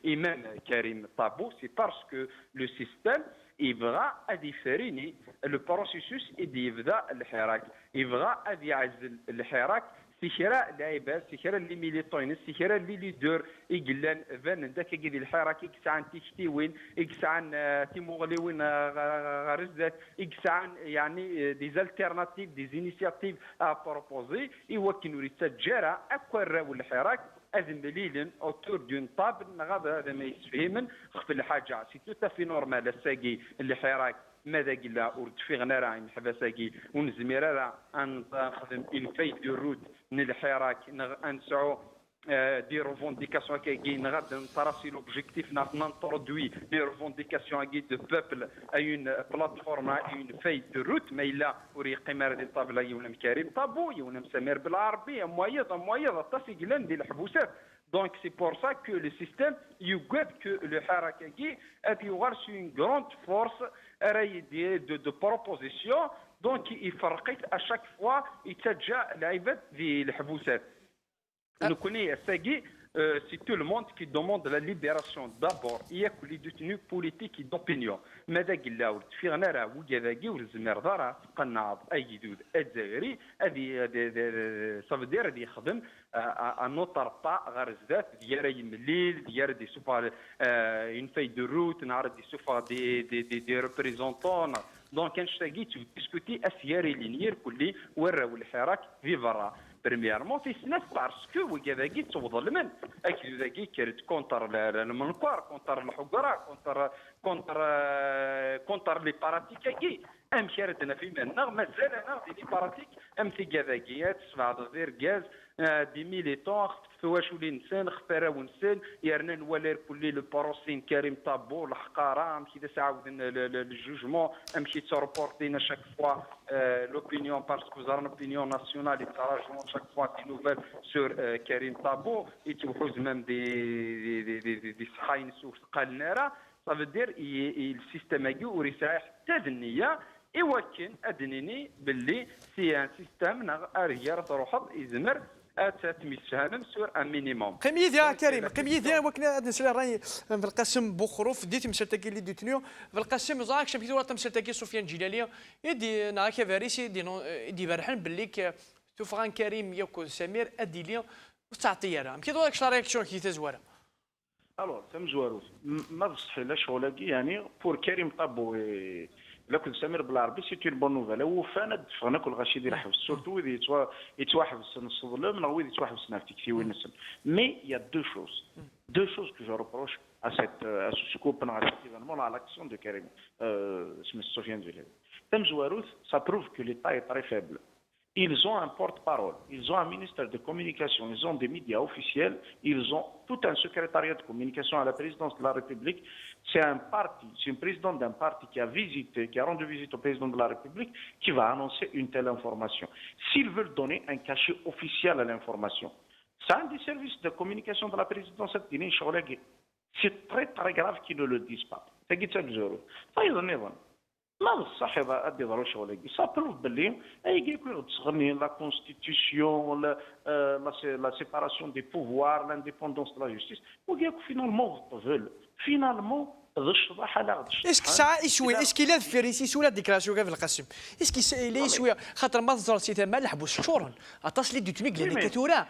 et même Karim Tabou, c'est parce que le système il va à différer le processus et d'ivda الحراك يبغى يعزل الحراك سيخرا العباد سيخرا اللي ميليطوين سيخرا اللي ليدور يقلان فان داك كيدي الحراك يكسعن تيشتيوين يكسعن تيموغليوين غرزات يكسعن يعني دي زالتيرناتيف دي زينيسياتيف ا بروبوزي يوكن يريد تجارة اكوا الحراك أذن دليل أوتور دون طابل هذا ما يسفهمن خف الحاجة سي تو تافي نورمال الساقي اللي حراك ماذا قلنا ورد في غنا راه نحبساقي ونزمير راه نخدم اون في دو روت من الحراك نسعو دي ريفونديكاسيون كي نغاد نتراسي لوبجيكتيف نانترودوي لي ريفونديكاسيون كي دو بوبل اي اون بلاتفورم اي اون في دو روت ما الا وري قمار دي الطابله يونم كريم طابو يونم سمير بالعربي مويض تصيقلان ديال الحبوسات. Donc c'est pour ça que le système يقعد que le harakaki est sur une grande force de proposition. Donc il فرقت à chaque fois يتجا العباد ديال الحبوسات. نكوني الساقي c'est tout le monde qui demande la libération d'abord. Il y a que les détenus politiques d'opinion. ماذا قلنا تفيغنا راه وكذاكي والزمير راه قناض اي دود الجزائري هذه صافدير هذه يخدم انوتر با غير الزات ديال يمليل ديال دي سوفا اون في دو روت نهار دي سوفا دي ريبريزونطون دونك كنشتاقي تو ديسكوتي اسياري لينير كلي وراو الحراك في برا بريميرمون في سنة باسكو وكذاكي توضل من اكيد ذاكي كرت كونتر المنكر كونتر الحقره كونتر لي باراتيكاكي ام كارتنا في منا مازال انا دي باراتيك ام في كذاكيات سبع دير غاز دي ميليتون فواش ولي نسان خفاره ونسان يرنا نوالر كل لو بروسين كريم طابو الحقاره ام كي تعاود الجوجمون ام كي توربورتينا شاك فوا لوبينيون باسكو زارنا اوبينيون ناسيونال يتراجعون شاك فوا دي نوفيل سور كريم طابو يتوحوا زمام دي صحاين سوق قالنا راه صافي دير السيستم هاكي وريساح حتى النيه إيواكن أدنيني باللي سي ان سيستم أريار تروح يزمر أتمسهام سور ان مينيموم. قمية يا كريم قمية يا وكنا نسال راي في القسم بخروف ديت مسرتكي اللي ديتنيو في القسم زاك شمكي ورا مسرتكي سفيان جلاليه يدي ناكا فاريسي دي برحن باللي توفغان كريم ياكو سمير اديليا وتعطيها كي دوك شاريكشن كي تزوره. الو تم زواروف ما بصح لا شغلاكي يعني بور كريم طابو لا كنت سمير بالعربي سي اون بون نوفيل هو فانا دفغنا كل غاشي يدير حبس سورتو اذا يتواحبس نص ظلم راه يدير يتواحبس نافتي كثير وين نسل مي يا دو شوز كو جو روبروش à ce scoop dans cet événement à l'action de Karim Sofiane Djellali. Tem Zouarouf, ça prouve que l'État est très faible. Ils ont un porte-parole, ils ont un ministère de communication, ils ont des médias officiels, ils ont tout un secrétariat de communication à la présidence de la République. C'est un parti, c'est une présidente d'un parti qui a rendu visite au président de la République, qui va annoncer une telle information. S'ils veulent donner un cachet officiel à l'information, c'est un des services de communication de la présidence. C'est très très grave qu'ils ne le disent pas. ما بصح هذا يظهر شغل صابروف باللي اي كيكون تغني لا كونستيتيسيون لا سيباراسيون دي بوفوار لانديبوندونس دو لا جوستيس وكيكون فينالمون طفل فينالمون غش ضحى غش اسك ساعه شويه اسكي لا فيريسي سولا ديكراسيون في القسم اسكي لي شويه خاطر ما تزور سي ثما الحبس شورن اطاس لي دوتنيك لي كاتورا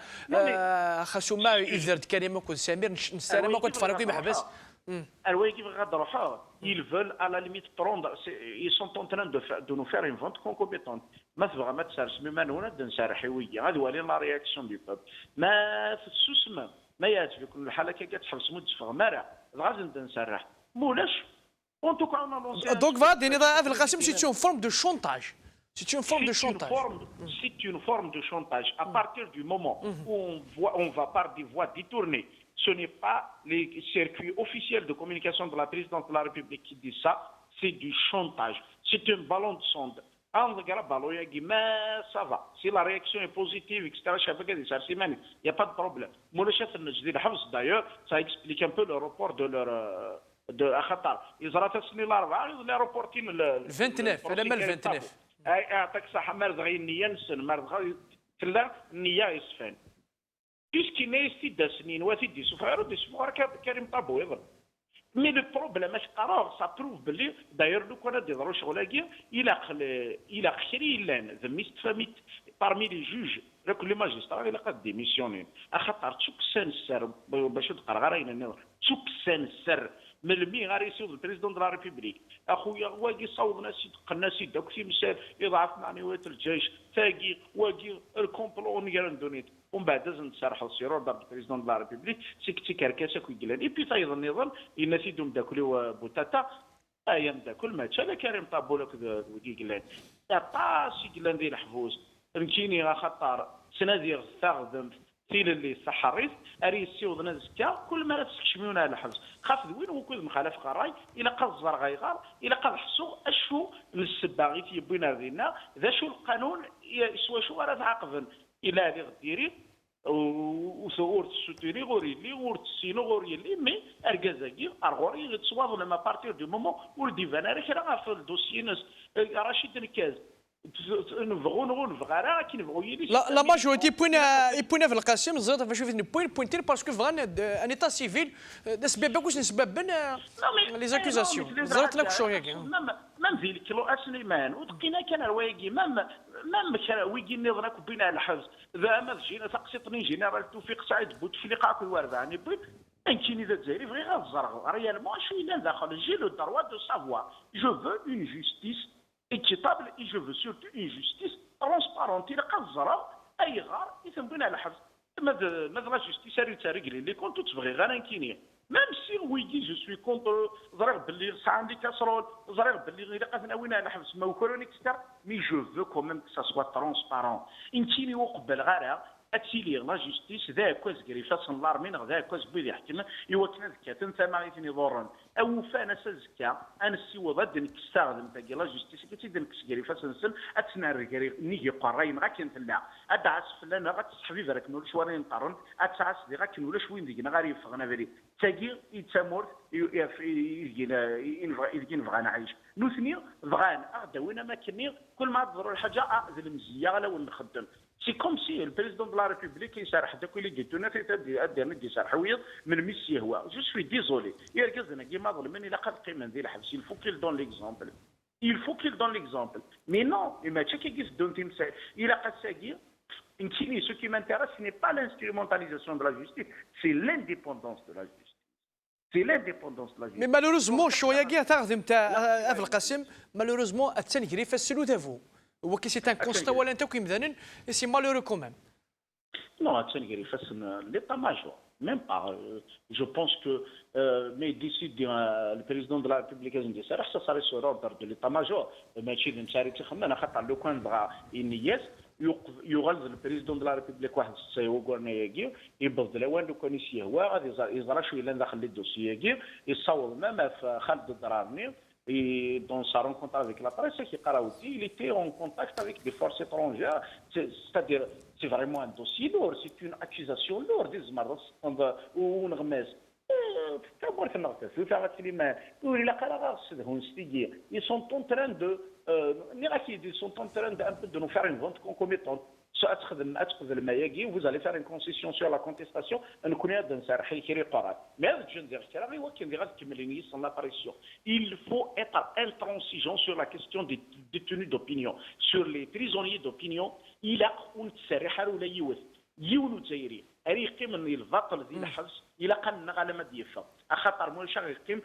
خاصو ما يزرد كريم كون سمير نستلم كنت فرقي محبس ils veulent à la limite prendre, ils sont en train de nous faire une vente concomitante. ما تبغى ما تسرس بما هنا دنسار حيويه هذه ولي لا رياكسيون دي بوب ما في السوسمه ما ياتي في كل الحالات كي كتحبس مدفع مرا غادي نسرح مولاش اون توكا اون دونك فادي نضا في القسم سي اون فورم دو شونتاج C'est une forme de chantage. C'est une forme de chantage. À partir du moment où on va par des voies détournées, ce n'est pas les circuits officiels de communication de la présidence de la République qui disent ça, c'est du chantage. C'est un ballon de sonde. Mais ça va. Si la réaction est positive, etc., il n'y a pas de problème. D'ailleurs, ça explique un peu le report de leur... de Khatar. Ils ont l'aéroport le 29, le 29. اعطيك صح مرض غير النيه نسن مرض غير تلا النيه يسفن كيسكي نايستي دا سنين واتي دي سفارو دي سفار كريم طابو يضرب مي لو بروبليم اش قرار سا بروف بلي داير لو كان ديضرو شغلاكي الى خيري لان ذا ميست فاميت بارمي لي جوج لكل ماجسترا الى قد ديميسيونين اخطر تسكسان السر باش تقرا غير هنا تسكسان السر من المي غير يسود البريزيدون دو لا ريبوبليك اخويا واقي صوب ناس قناسي داك في مثال يضعف معنويات الجيش تاقي واقي الكومبلو نيرندونيت ومن بعد لازم نسرحوا السيرور دار البريزيدون دو لا ريبوبليك سيكتي كركاسه ويقلان اي بي ايضا النظام الناس يدوم داكلو بوتاتا ايام داكل ما تشالا كريم طابو لك ودي قلان طاسي قلان ذي الحفوز رمكيني غا خطر سنادير ثاغذم تيل اللي سحريت اريسي وضنا زكا كل ما تسكشميونا على الحبس خاف وين وكل مخالف قراي الى قد الزر غيغار الى قد حسو اشو السباغي تيبينا ذينا ذا شو القانون سوا شو راه تعاقبن الى هذه غديري وثور تسوتيري غوري لي ورت سينو غوري لي مي اركازاكي ارغوري تصواب لما بارتير دو مومون ولدي فانا راه في الدوسيي ناس رشيد الكاز نبغى راه كي نبغوا يلي La majorité point في القاسم زاد فاش شوف بوينتين باسكو فغان ان ايتا سيفيل سبب واش نسبب لي زاكوزاسيون زرت لك شويه كي مام في الكيلو اسليمان ودقينا كان روايقي مام ويجي نظرك بين على الحبس ذا ما جينا تقسيطني جنرال توفيق سعيد بوتفليقه كل واربعني بيت انكيني ذا الجزائري بغي غير الزرق ريالمون شويه لا داخل جي لو دروا دو سافوار جو فو اون جوستيس équitable et je veux surtout une justice transparente. Il a الزرق اي غار يثمبون على الحبس ماذا لا جوستيس راه تاريكلي اللي كنت تبغي غير انكيني ميم سي ويجي جو سوي كونتر زرق باللي سا عندي كاسرول زرق باللي غير قفنا وين على الحبس ما وكروني كثر مي جو فو كوميم كو سا سوا ترونسبارون انكيني وقبل غير اتسيلي لا جوستيس ذا كواز كريفاس لارمين ذا كواز بيد يحكم يوكنا ذكا تنتا يثني ضرن او فانا سزكا انا السيو ضد نستخدم تاكي لا جوستيس كي تدن كريفاس نسن اتسنا ريغري نيجي قراين غا كنت لا ادعس فلان غا تصحبي ذاك نول شوارين طرن اتعس دي غا كنول شوين دينا غا يفغنا فري تاكي يتسامور يجي فغانا عايش نوثني فغان اغداوينا ما كني كل ما تضروا الحاجه ذي المزيه غلا ونخدم سي كوم سي البريزيدون دو لا ريبوبليك يسرح داك اللي قلتونا في ادير ندي سرح ويض من ميسي هو جو سوي ديزولي يركزنا كيما ظلمني الا قد قيمه ندير الحبس il faut qu'il donne l'exemple il faut qu'il donne l'exemple mais non ما تشكي كيف دونتي مسا الى قد ساقي انتيني ce qui m'intéresse ce n'est pas l'instrumentalisation de la justice c'est l'indépendance de la justice c'est l'indépendance de la justice مي مالوريزمون شويه كاع تاخذ نتاع في القاسم مالوريزمون التنكري فالسلو تافو هو كي سي ان كونستا ولا انت كي مثلا سي مالورو كومام Non, l'état-major, même pas. Je pense que mais d'ici le président de la République ça serait sur l'ordre de l'état-major. Mais si une charité خمنا خاطر لو كان بغى ينيس يغلظ البريزيدون de la République واحد السيوغورنا يجي يبض لوين لو كان يسيهوا غادي يزرع شويه لان داخل الدوسي يجي يصور ما في خالد الدرارني. Et dans sa rencontre avec la presse, il était en contact avec des forces étrangères. C'est-à-dire, c'est vraiment un dossier lourd, c'est une accusation lourde. Ils sont en train de nous faire une vente concomitante. Vous allez faire une concession sur la contestation. Mais il faut être intransigeant sur la question des détenus d'opinion. Sur les prisonniers d'opinion, il a يولو تزايري اريقي من الباطل ديال الحبس الى قلنا على ما ديفا اخاطر مول شغل يقيم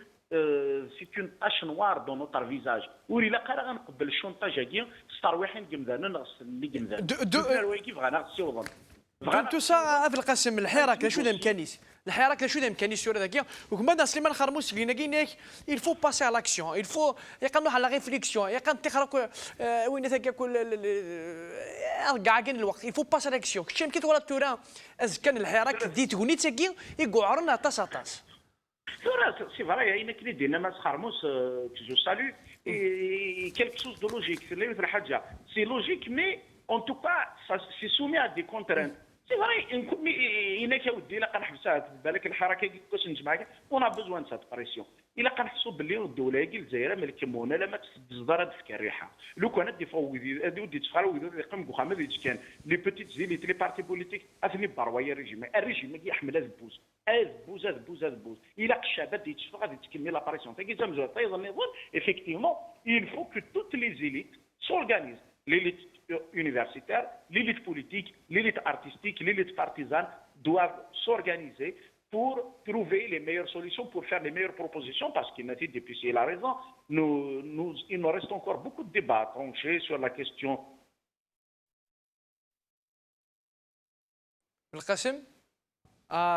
سي اون تاش نوار دون نوتر فيزاج ولا قال غنقبل الشونطاج هكي سترويحين قمدانا نغسل اللي قمدان دو كيف غنغسل وظن تو سا في القسم الحراك شو ذا مكانيس الحراك شو ذا مكانيس سورة ذاكيا وكما سليمان خرموس لينا كاينك il faut passer à l'action il faut يقام على la réflexion يقام تقرا وين ذاك كل كاع كاين الوقت il faut passer à l'action كشي يمكن ولا تورا از كان الحراك ديت غنيت ذاكيا يقعرنا طاس C'est vrai, il y a une clé de Kharmous que je salue et quelque chose de logique. C'est logique, mais en tout cas, c'est soumis à des contraintes. C'est vrai, il y a des on a besoin de cette pression. Il a كنحسوا باللي الدوله هي الجزائر ملك كمونه لما تصدر هذيك الريحه لو كان دي فوق ودي تفعل ودي يقيم بخامه اللي كان لي بوتيت زيليت لي بارتي بوليتيك اثني بروايه الريجيم كيحمل هذا البوز الى الشباب اللي تشفى غادي تكمل لا بريسيون تاكي زعما تايض النظام effectivement il faut que toutes les élites s'organisent l'élite universitaire l'élite politique l'élite artistique l'élite partisane doivent s'organiser pour trouver les meilleures solutions, pour faire les meilleures propositions, parce qu'il m'a dit, depuis il a raison, il nous reste encore beaucoup de débats à trancher sur la question. القاسم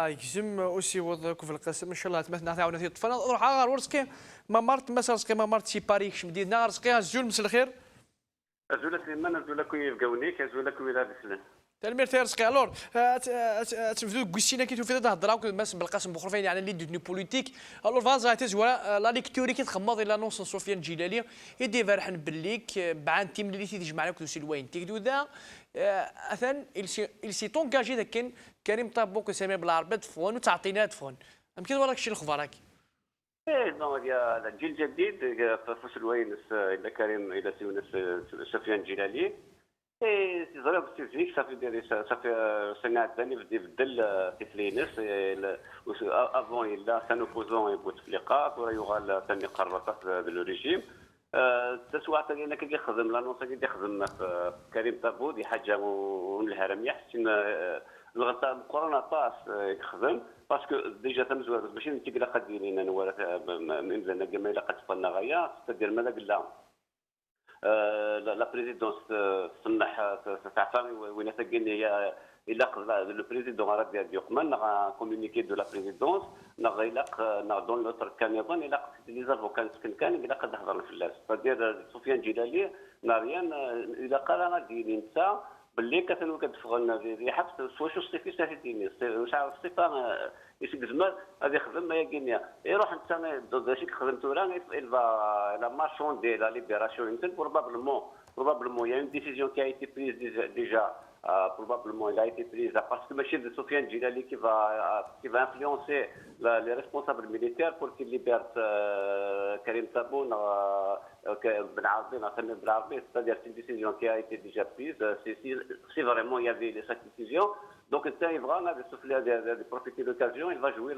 يجزم اوسي وضعك في القاسم ان شاء الله تمثل نعطيو نتيجه طفنا روح غار ورزقي ما مرت ما رزقي ما مرت سي باريكش مدينه رزقي الزول مساء الخير الزول سليمان الزول كوي يفقاونيك الزول كوي لابس لنا تلمير تيرسكي الور تفدو كويسينا كي توفي تهضراو ماس بالقاسم بخرفين يعني لي دوني بوليتيك الور فازا تزوا لا ليكتوري كي تخمض الى نونس سفيان جيلالي يدي فرحن بليك بعد تيم اللي تيجمع لك دوسي الوين تيكدو ذا اثن il s'est engagé ذاك كريم طابوك وسامي بالعربه تفون وتعطينا تفون يمكن وراك شي الخبراك ايه نو يا الجيل الجديد في الوينس الى كريم الى سفيان جلالي اي سي فريمون سبيسيفيك صافي سنه ثاني بدا يبدل تفلينس افون الا سان اوبوزون بوتفليقه ورا يغال ثاني قررت لو ريجيم التسويع تاعنا كي يخدم لانونس كي يخدم في كريم طابو دي حاجه والهرم يحسن الغطاء الكورونا طاس يخدم باسكو ديجا تمزوار ماشي انت كلا قد ديرينا نورا من زنا كما الا قد فنا غايا تدير مالا قلا لا بريزيدونس تصنح تعفى وين تلقيني هي الا لو بريزيدون راه ديال يقمن كومونيكي دو لا بريزيدونس نغيلق دون لوتر كان يظن الا لي زافوكان كان الا قد حضر الفلاس فدير سفيان جلالي ناريان الا قال غادي ننسى باللي كتنو كتفغلنا في حبس واش الصيفي سافيتيني واش عارف الصيفه يسق زمان غادي يخدم ما يقينيا يروح انت داكشي خدمتو راه لا مارشون دي لا ليبراسيون انت probablement il y a une décision qui a été prise déjà probablement elle a été prise parce que M. Sofiane Djilali qui va influencer les responsables militaires pour qu'ils libèrent Karim Taboun Ben Arbi, c'est-à-dire c'est une décision qui a été déjà prise. Si vraiment il y avait cette décision, donc il va de profiter de l'occasion, il va jouer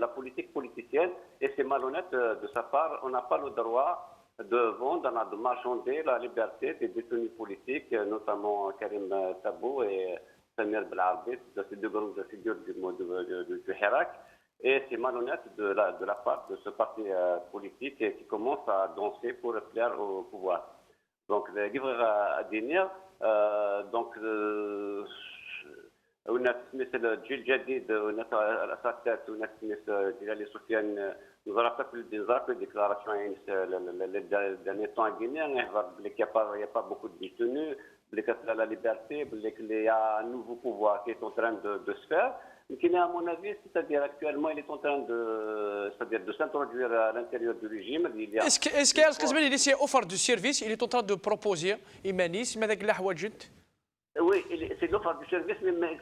la politique politicienne et c'est malhonnête de sa part. On n'a pas le droit de vendre, de marchander la liberté des détenus politiques, notamment Karim Tabou et Samir Belarbi, de ces deux groupes de figures du Hirak. Et c'est malhonnête de la part de ce parti politique qui commence à danser pour plaire au pouvoir. Donc, هناك مثل الجيل الجديد هناك الاساتذه هناك مثل جلالي سفيان نظرات في ديكلاراسيون يعني dernier temps en Guinée qu'il n'y a pas beaucoup de détenus, la liberté, qu'il y a un nouveau pouvoir qui est en train de se faire. Mais à mon avis, c'est-à-dire actuellement, il est en train de s'introduire à l'intérieur du régime. Est-ce qu'il s'est offert du service, il est en train de proposer, Imanis, mais avec la Houadjit? Oui, c'est l'offre du service, mais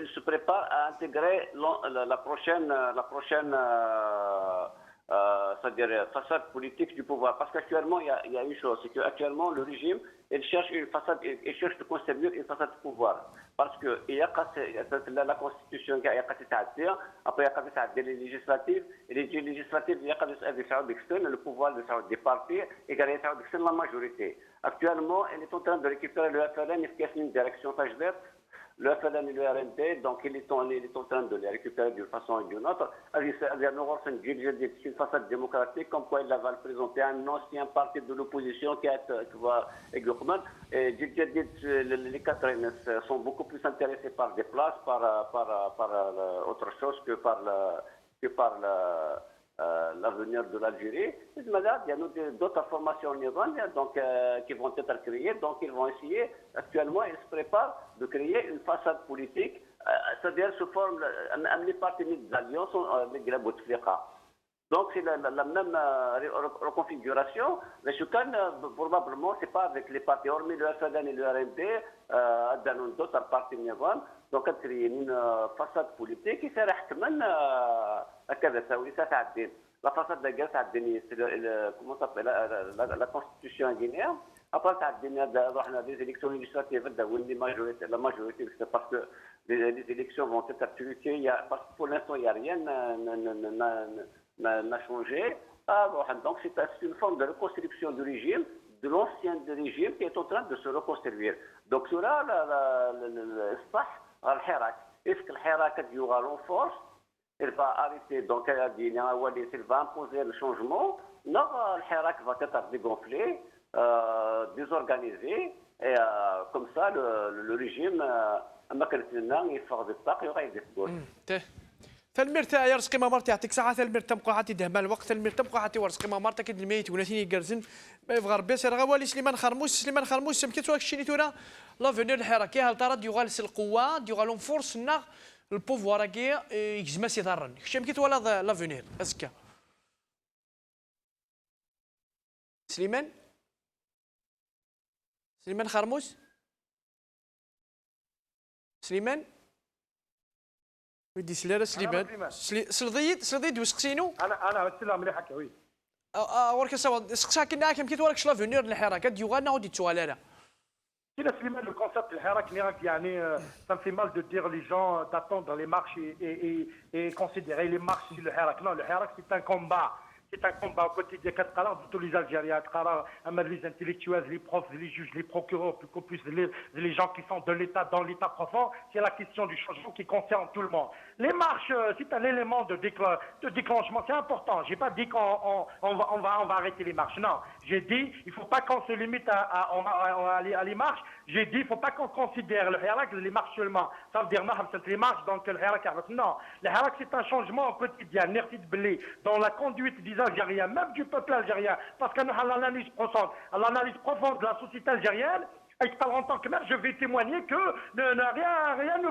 il se prépare à intégrer la prochaine c'est-à-dire façade politique du pouvoir. Parce qu'actuellement, il y a une chose, c'est qu'actuellement, le régime, il cherche une façade, il cherche de construire une façade de pouvoir. Parce que il y a la Constitution qui a été adoptée, après il y a les législatives, et les législatives, il y a le pouvoir des partis, et il y a la majorité. Actuellement, elle est en train de récupérer le FLN, qui a une direction verte. Le FLN et le RNP, donc il est en train de les récupérer d'une façon ou d'une autre. C'est une façade démocratique, comme quoi il va le présenter un ancien parti de l'opposition qui va Eglokman. Et les quatre sont beaucoup plus intéressés par des places, par autre chose que par l'avenir de l'Algérie. Il y a d'autres formations en Iran donc, qui vont être créées. Donc, ils vont essayer, actuellement, ils se préparent de créer une façade politique, c'est-à-dire sous forme, les partis d'alliance, les Bouteflika. Donc, c'est la même reconfiguration. Mais je pense probablement, ce n'est pas avec les partis, hormis le FLN et le RNP, dans d'autres partis en Iran. Donc, créer une façade politique qui sera la façade de guerre, comment ça s'appelle, la constitution guinéenne. Après, on a des élections législatives, la majorité, parce que les élections vont être truquées, parce que pour l'instant, il n'y a rien n'a changé. Donc, c'est une forme de reconstruction du régime, de l'ancien régime qui est en train de se reconstruire. Donc, cela, est-ce que le Hirak y aura l'enforce? Il va arrêter, donc il va imposer le changement. Non, le Hirak va être dégonflé, désorganisé, et comme ça, le régime, il fera des tacs, il y aura des gauches. تلمير تاعي رزقي ما مرتي يعطيك ساعه تلمير تبقى عاتي دهما الوقت تلمير تبقى عاتي ورزقي ما مرتك كيد الميت وناسيني يقرزن ما يبغى ربي سير غوالي سليمان خرموش سمكت واك شيني تورا لافونير الحركه هل ترى ديغالس القوه ديغالون فورس نا البوفوار كي يجزم سي ضرن شمكت ولا لافونير اسكا سليمان خرموش سليمان ودي سلالة سليمان سلضيد وسقسينو انا سلام مليح هكا وي. ورك سوا سقسا كنا كم كيت ورك شلافونير الحراك ديوغانا ودي توالارا. Sina Slimane, le concept de Hirak, ça me fait mal de dire les gens d'attendre les marches et considérer les marches sur le Hirak. Non, le Hirak, c'est un combat. C'est un combat au quotidien de tous les Algériens, les intellectuels, les profs, les juges, les procureurs, plus les gens qui sont dans l'état profond. C'est la question du changement qui concerne tout le monde. Les marches, c'est un élément de déclenchement, c'est important. J'ai pas dit qu'on va arrêter les marches. Non, j'ai dit il faut pas qu'on se limite à les marches. J'ai dit il faut pas qu'on considère le Hirak les marches seulement. Ça veut dire les marches donc le Hirak. Non, le Hirak c'est un changement au quotidien. Dans la conduite des Algériens, même du peuple algérien, parce que nous avons l'analyse profonde de la société algérienne. Et en tant que maire, je vais témoigner que rien ne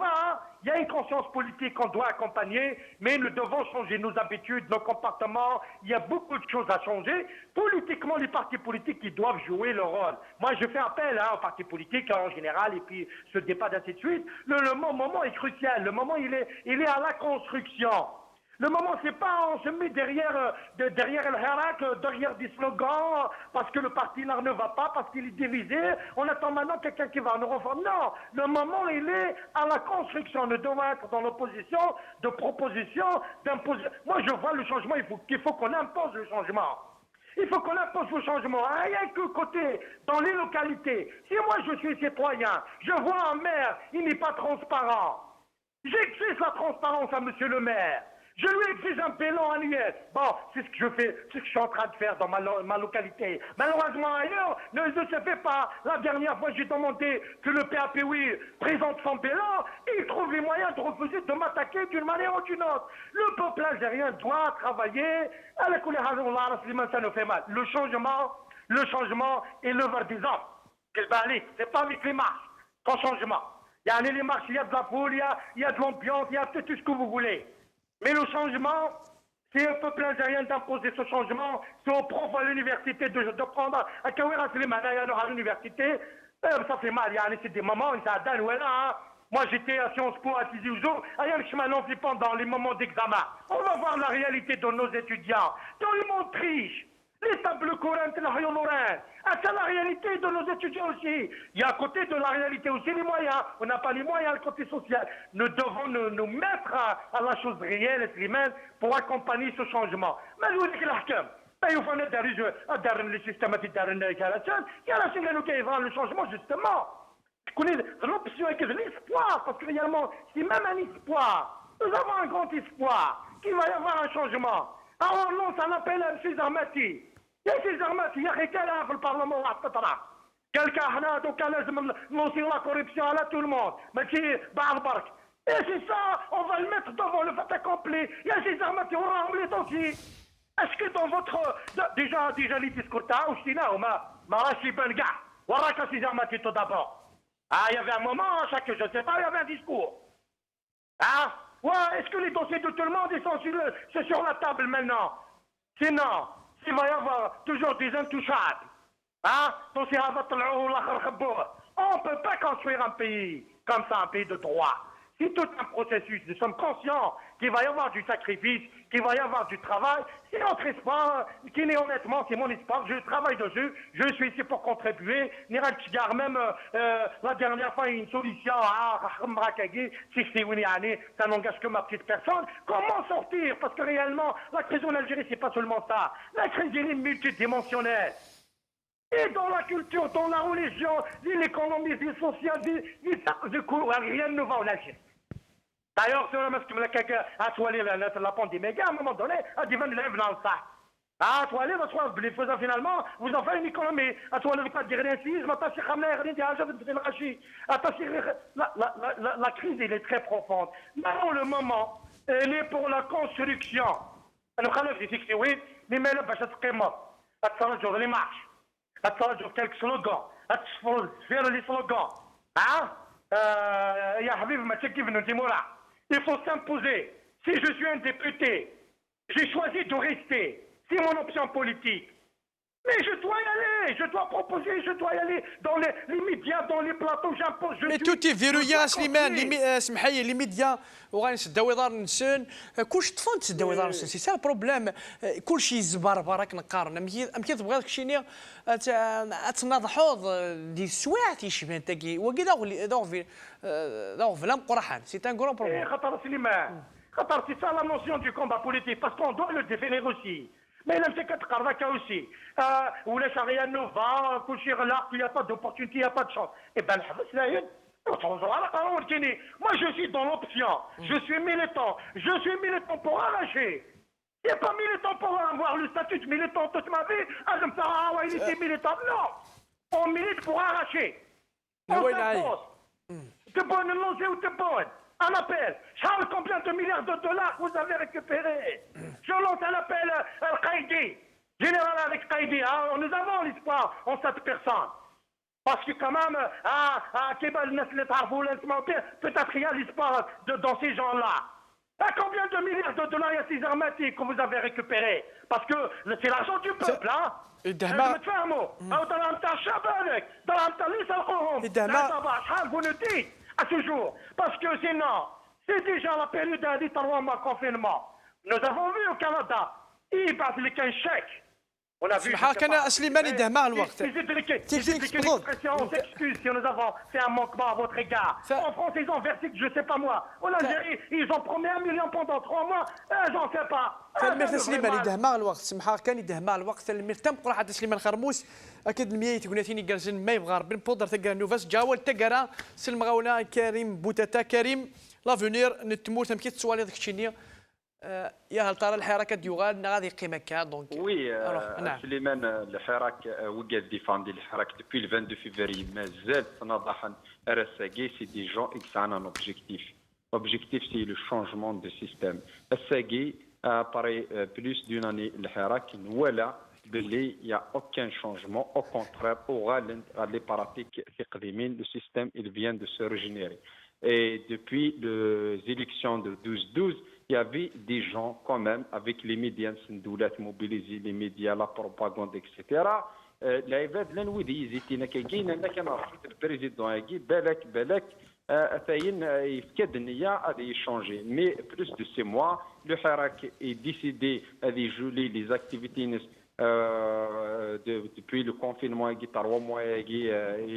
va. Il y a une conscience politique qu'on doit accompagner, mais nous devons changer nos habitudes, nos comportements. Il y a beaucoup de choses à changer. Politiquement, les partis politiques, ils doivent jouer leur rôle. Moi, je fais appel aux partis politiques en général, et puis ce débat d'ainsi de suite. Le moment est crucial. Le moment, il est à la construction. Le moment, c'est pas on se met derrière le Hirak, derrière des slogans, parce que le parti là ne va pas, parce qu'il est divisé. On attend maintenant quelqu'un qui va nous reformer. Non, le moment, il est à la construction. Nous devons être dans l'opposition, de proposition, d'imposition. Moi, je vois le changement, il faut qu'on impose le changement. Il faut qu'on impose le changement. Rien que côté, dans les localités. Si moi, je suis citoyen, je vois un maire, il n'est pas transparent. J'exige la transparence à monsieur le maire. Je lui exige un bilan annuel. Bon, c'est ce que je fais, c'est ce que je suis en train de faire dans ma localité. Malheureusement, ailleurs, ne se fait pas. La dernière fois, j'ai demandé que le PAPOI présente son bilan et il trouve les moyens de refuser de m'attaquer d'une manière ou d'une autre. Le peuple algérien doit travailler. Ça nous fait mal. Le changement est l'œuvre des hommes. C'est pas avec les marches. Sans changement. Il y a les marches, il y a de la foule, il y a de l'ambiance, il y a tout ce que vous voulez. Mais le changement, c'est un peuple algérien d'imposer ce changement, c'est aux profs à l'université de prendre à Kawira Slimane à l'université. Ça fait mal, c'est des moments, ça donne, voilà. Moi j'étais à Sciences Po à Tizi Ouzou, pendant les moments d'examen. On va voir la réalité de nos étudiants. Tout le monde triche. Les tables courantes, c'est la réalité de nos étudiants aussi. Il y a à côté de la réalité aussi les moyens. On n'a pas les moyens, le côté social. Nous devons nous mettre à la chose réelle, humaine, pour accompagner ce changement. Mais je vous dis que l'Ahkam, il faut le système il y a la chaîne qui va le changement, justement. L'option est que j'ai l'espoir, parce que réellement, c'est même un espoir. Nous avons un grand espoir qu'il va y avoir un changement. Alors on lance un appel à M. Zarmati. يا سي زعماتي يا اخي كلام في البرلمان واحد الفتره قال لك احنا دوكا لازم نوصيو لا كوريبسيون على تو الموند ماشي بعض برك اي سي سا اون فا الميتر دوفون لو فات اكومبلي يا سي زعماتي وراهم لي دوسي اسكو دون فوتر ديجا لي ديسكور تاعو شتيناو ما راهش يبان كاع وراك سي زعماتي تو دابور يافي ان مومون chaque je sais pas يافي un discours ouais est-ce que les dossiers de tout le monde sont sur la table maintenant sinon il va y avoir toujours des intouchables. On ne peut pas construire un pays comme ça, un pays de droit. C'est tout un processus. Nous sommes conscients qu'il va y avoir du sacrifice, qu'il va y avoir du travail. C'est notre espoir, qui est honnêtement, c'est mon espoir. Je travaille dessus. Je suis ici pour contribuer. Même la dernière fois, une solution ça n'engage que ma petite personne. Comment sortir? Parce que réellement, la crise en Algérie, c'est pas seulement ça. La crise est multidimensionnelle. Et dans la culture, dans la religion, l'économie, le social, rien ne va en Algérie. D'ailleurs, c'est la toilette, la pandémie, à un moment donné, à dire, dans ça. À toilette, finalement, vous en faites une économie. À toilette, pas de rien, la crise, elle est très profonde. Maintenant, le moment, elle est pour la construction. Les marches. أتفرجوا quelques slogans, faire les slogans. يا حبيبي ما كيف نتيمورا. Il faut s'imposer. Si je suis un député, j'ai choisi de rester. C'est mon option politique. Mais je dois y aller, je dois proposer, je dois y aller dans les médias, dans les plateaux, j'impose, je مي suis... توتي فيرويا je dois سليمان continuer. اسمح لي لي ميديا وغنسداو دار نسون كلشي طفون تسداو دار نسون سي سا البروبليم كلشي زبربر راك نقارن أم كي تبغي داك الشيء ني تناضحوض دي السوايع تيشبه تاكي وكي داغ فلام قرحان سي ان كرون Eh, بروبليم Khatar Slimane, Khatar, c'est ça la notion du combat politique, parce qu'on doit le définir aussi. Mais il a fait Karvaka aussi. Où les charia nous va, coucher là, il n'y a pas d'opportunité, il n'y a pas de chance. Eh bien, moi, je suis dans l'option. Je suis militant. Je suis militant pour arracher. Il n'est pas militant pour avoir le statut de militant toute ma vie. Ah, comme ça, ah ouais, il était militant. Non. On milite pour arracher. On Oui, là, s'impose. T'es bonne, non, c'est où t'es bonne. Un appel. Charles, combien de milliards de dollars vous avez récupéré? Je lance un appel à Qaïdi. Général avec Qaïdi. Hein, nous avons l'espoir en cette personne. Parce que quand même, peut-être il y a l'espoir dans ces gens-là. À combien de milliards de dollars il y a ces armatiques que vous avez récupérés? Parce que c'est l'argent du peuple, hein? متفاهموا او ضرام تاع الشعب هذاك ضرام تاع اللي يسرقوهم لا صباح شحال vous nous dites à ce jour parce que sinon c'est déjà la période هذه 3 mois confinement nous avons vu au Canada يبعث لك un chèque on a vu سمحها كان سليمان يداه مع الوقت تكنيك on s'excuse si nous avons fait un manquement à votre égard en France ils ont versé je sais pas moi en Algérie ils ont promis 1 million pendant 3 mois j'en sais pas المير سليمان يداه مع الوقت سمحها كان يداه مع الوقت المير تم قرا حتى سليمان خرموس اكيد المية تقول ثاني جالسين ما يبغى ربي بودر تلقى نوفاس جاول تقرا سلم غاونا كريم بوتاتا كريم لافونير نتمور تمكي تسوالي داك الشيء يا هل ترى الحركه ديوغال غادي يقيم هكا دونك وي نعم. سليمان الحراك وقال ديفاندي الحراك depuis le 22 février مازال تناضحا الساقي سي دي جون اكس ان اوبجيكتيف objectif c'est le changement de système الساقي après plus d'une année الحراك ولا باللي il y a aucun changement au contraire les pratiques القديمين le système il vient de se régénérer et depuis les élections de 12-12 il y avait des gens quand même avec les médias mobilisés, les médias, la propagande, etc. العباد لا نودي يزيتينا كاين انا كنعرف البريزيدون يجي بالك ثاين يفكد النيه غادي يشونجي مي بلوس دو سي موا لو حراك اي ديسيدي غادي يجولي لي اكتيفيتي depuis le confinement يجي 3 mois يجي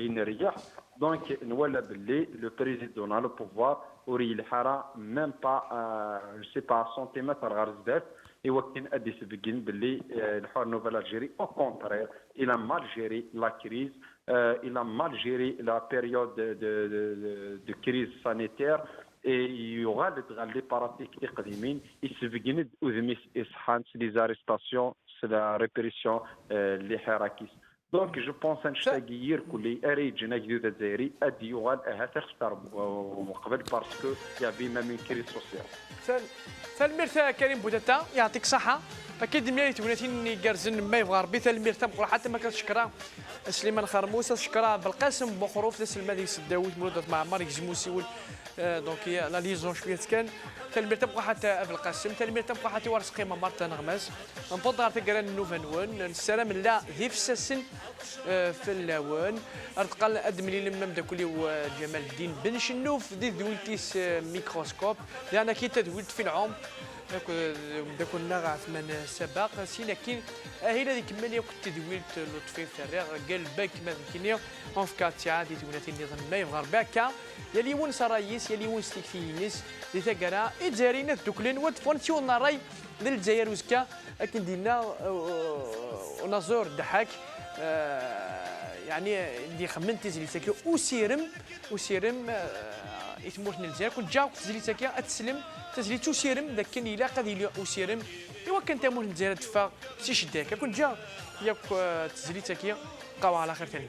ينريح دونك نولى باللي لو بريزيدون لو بوفوار وري الحاره ميم با جو سي با سنتيمتر غير زدات يوكن ادي سبقين باللي الحوار نوفال الجيري او كونترير الى مال جيري لا كريز الى مال جيري لا بيريود دو كريز سانيتير يغالط غال لي باراتيك القديمين يسبقين اذميس اصحان لي زاريستاسيون لا ريبريسيون اللي حراكيس دونك جو بونس ان شتاغير كلي اريجنا جديد الجزائري ادي يغال تختار قبل باسكو يافي ميم كريز سوسيال سلمير كريم بوتاتا يعطيك الصحة أكيد ملي تونتيني كارزن ما يبغى ربي المير تنقول حتى ما كتشكرا سليمان خرموس شكرا بالقاسم بخروف تسلم هذه سداويت مولودة مع عمر يجزمو سيول دونك لا ليزون شويه كان تلمير تبقى حتى بالقاسم تلمير تبقى حتى ورس قيمه مرتا نغماس نبضر تقران نوفنون السلام لا ذي فساسن في اللاون ارتقل ادملي لما مداكولي وجمال الدين بن شنوف ذي ذويلتيس ميكروسكوب لان كي تذويلت في العمر داكونا غا ثمان سباق سينا كاين هنا ذيك ملي كنت تدويلت لطفي فريغ قال باك ما كاين اون فكات عادي تولاتي النظام ما يبغى رباكا يلي ون سرايس يلي ون ستيكتينيس دي تاكرا ادزارينا دوكلين وتفونسيون راي للجزائر وزكا لكن دينا ونزور ضحك يعني اللي خمنت تزلي ساكي وسيرم يتموت الجزائر كنت جا تزلي ساكي اتسلم تزلي توسيرم ذاك كان الا قد يلي وسيرم ايوا كان تامون الجزائر تفا سي شداك كنت جا ياك تزلي ساكي بقاو على خير ثاني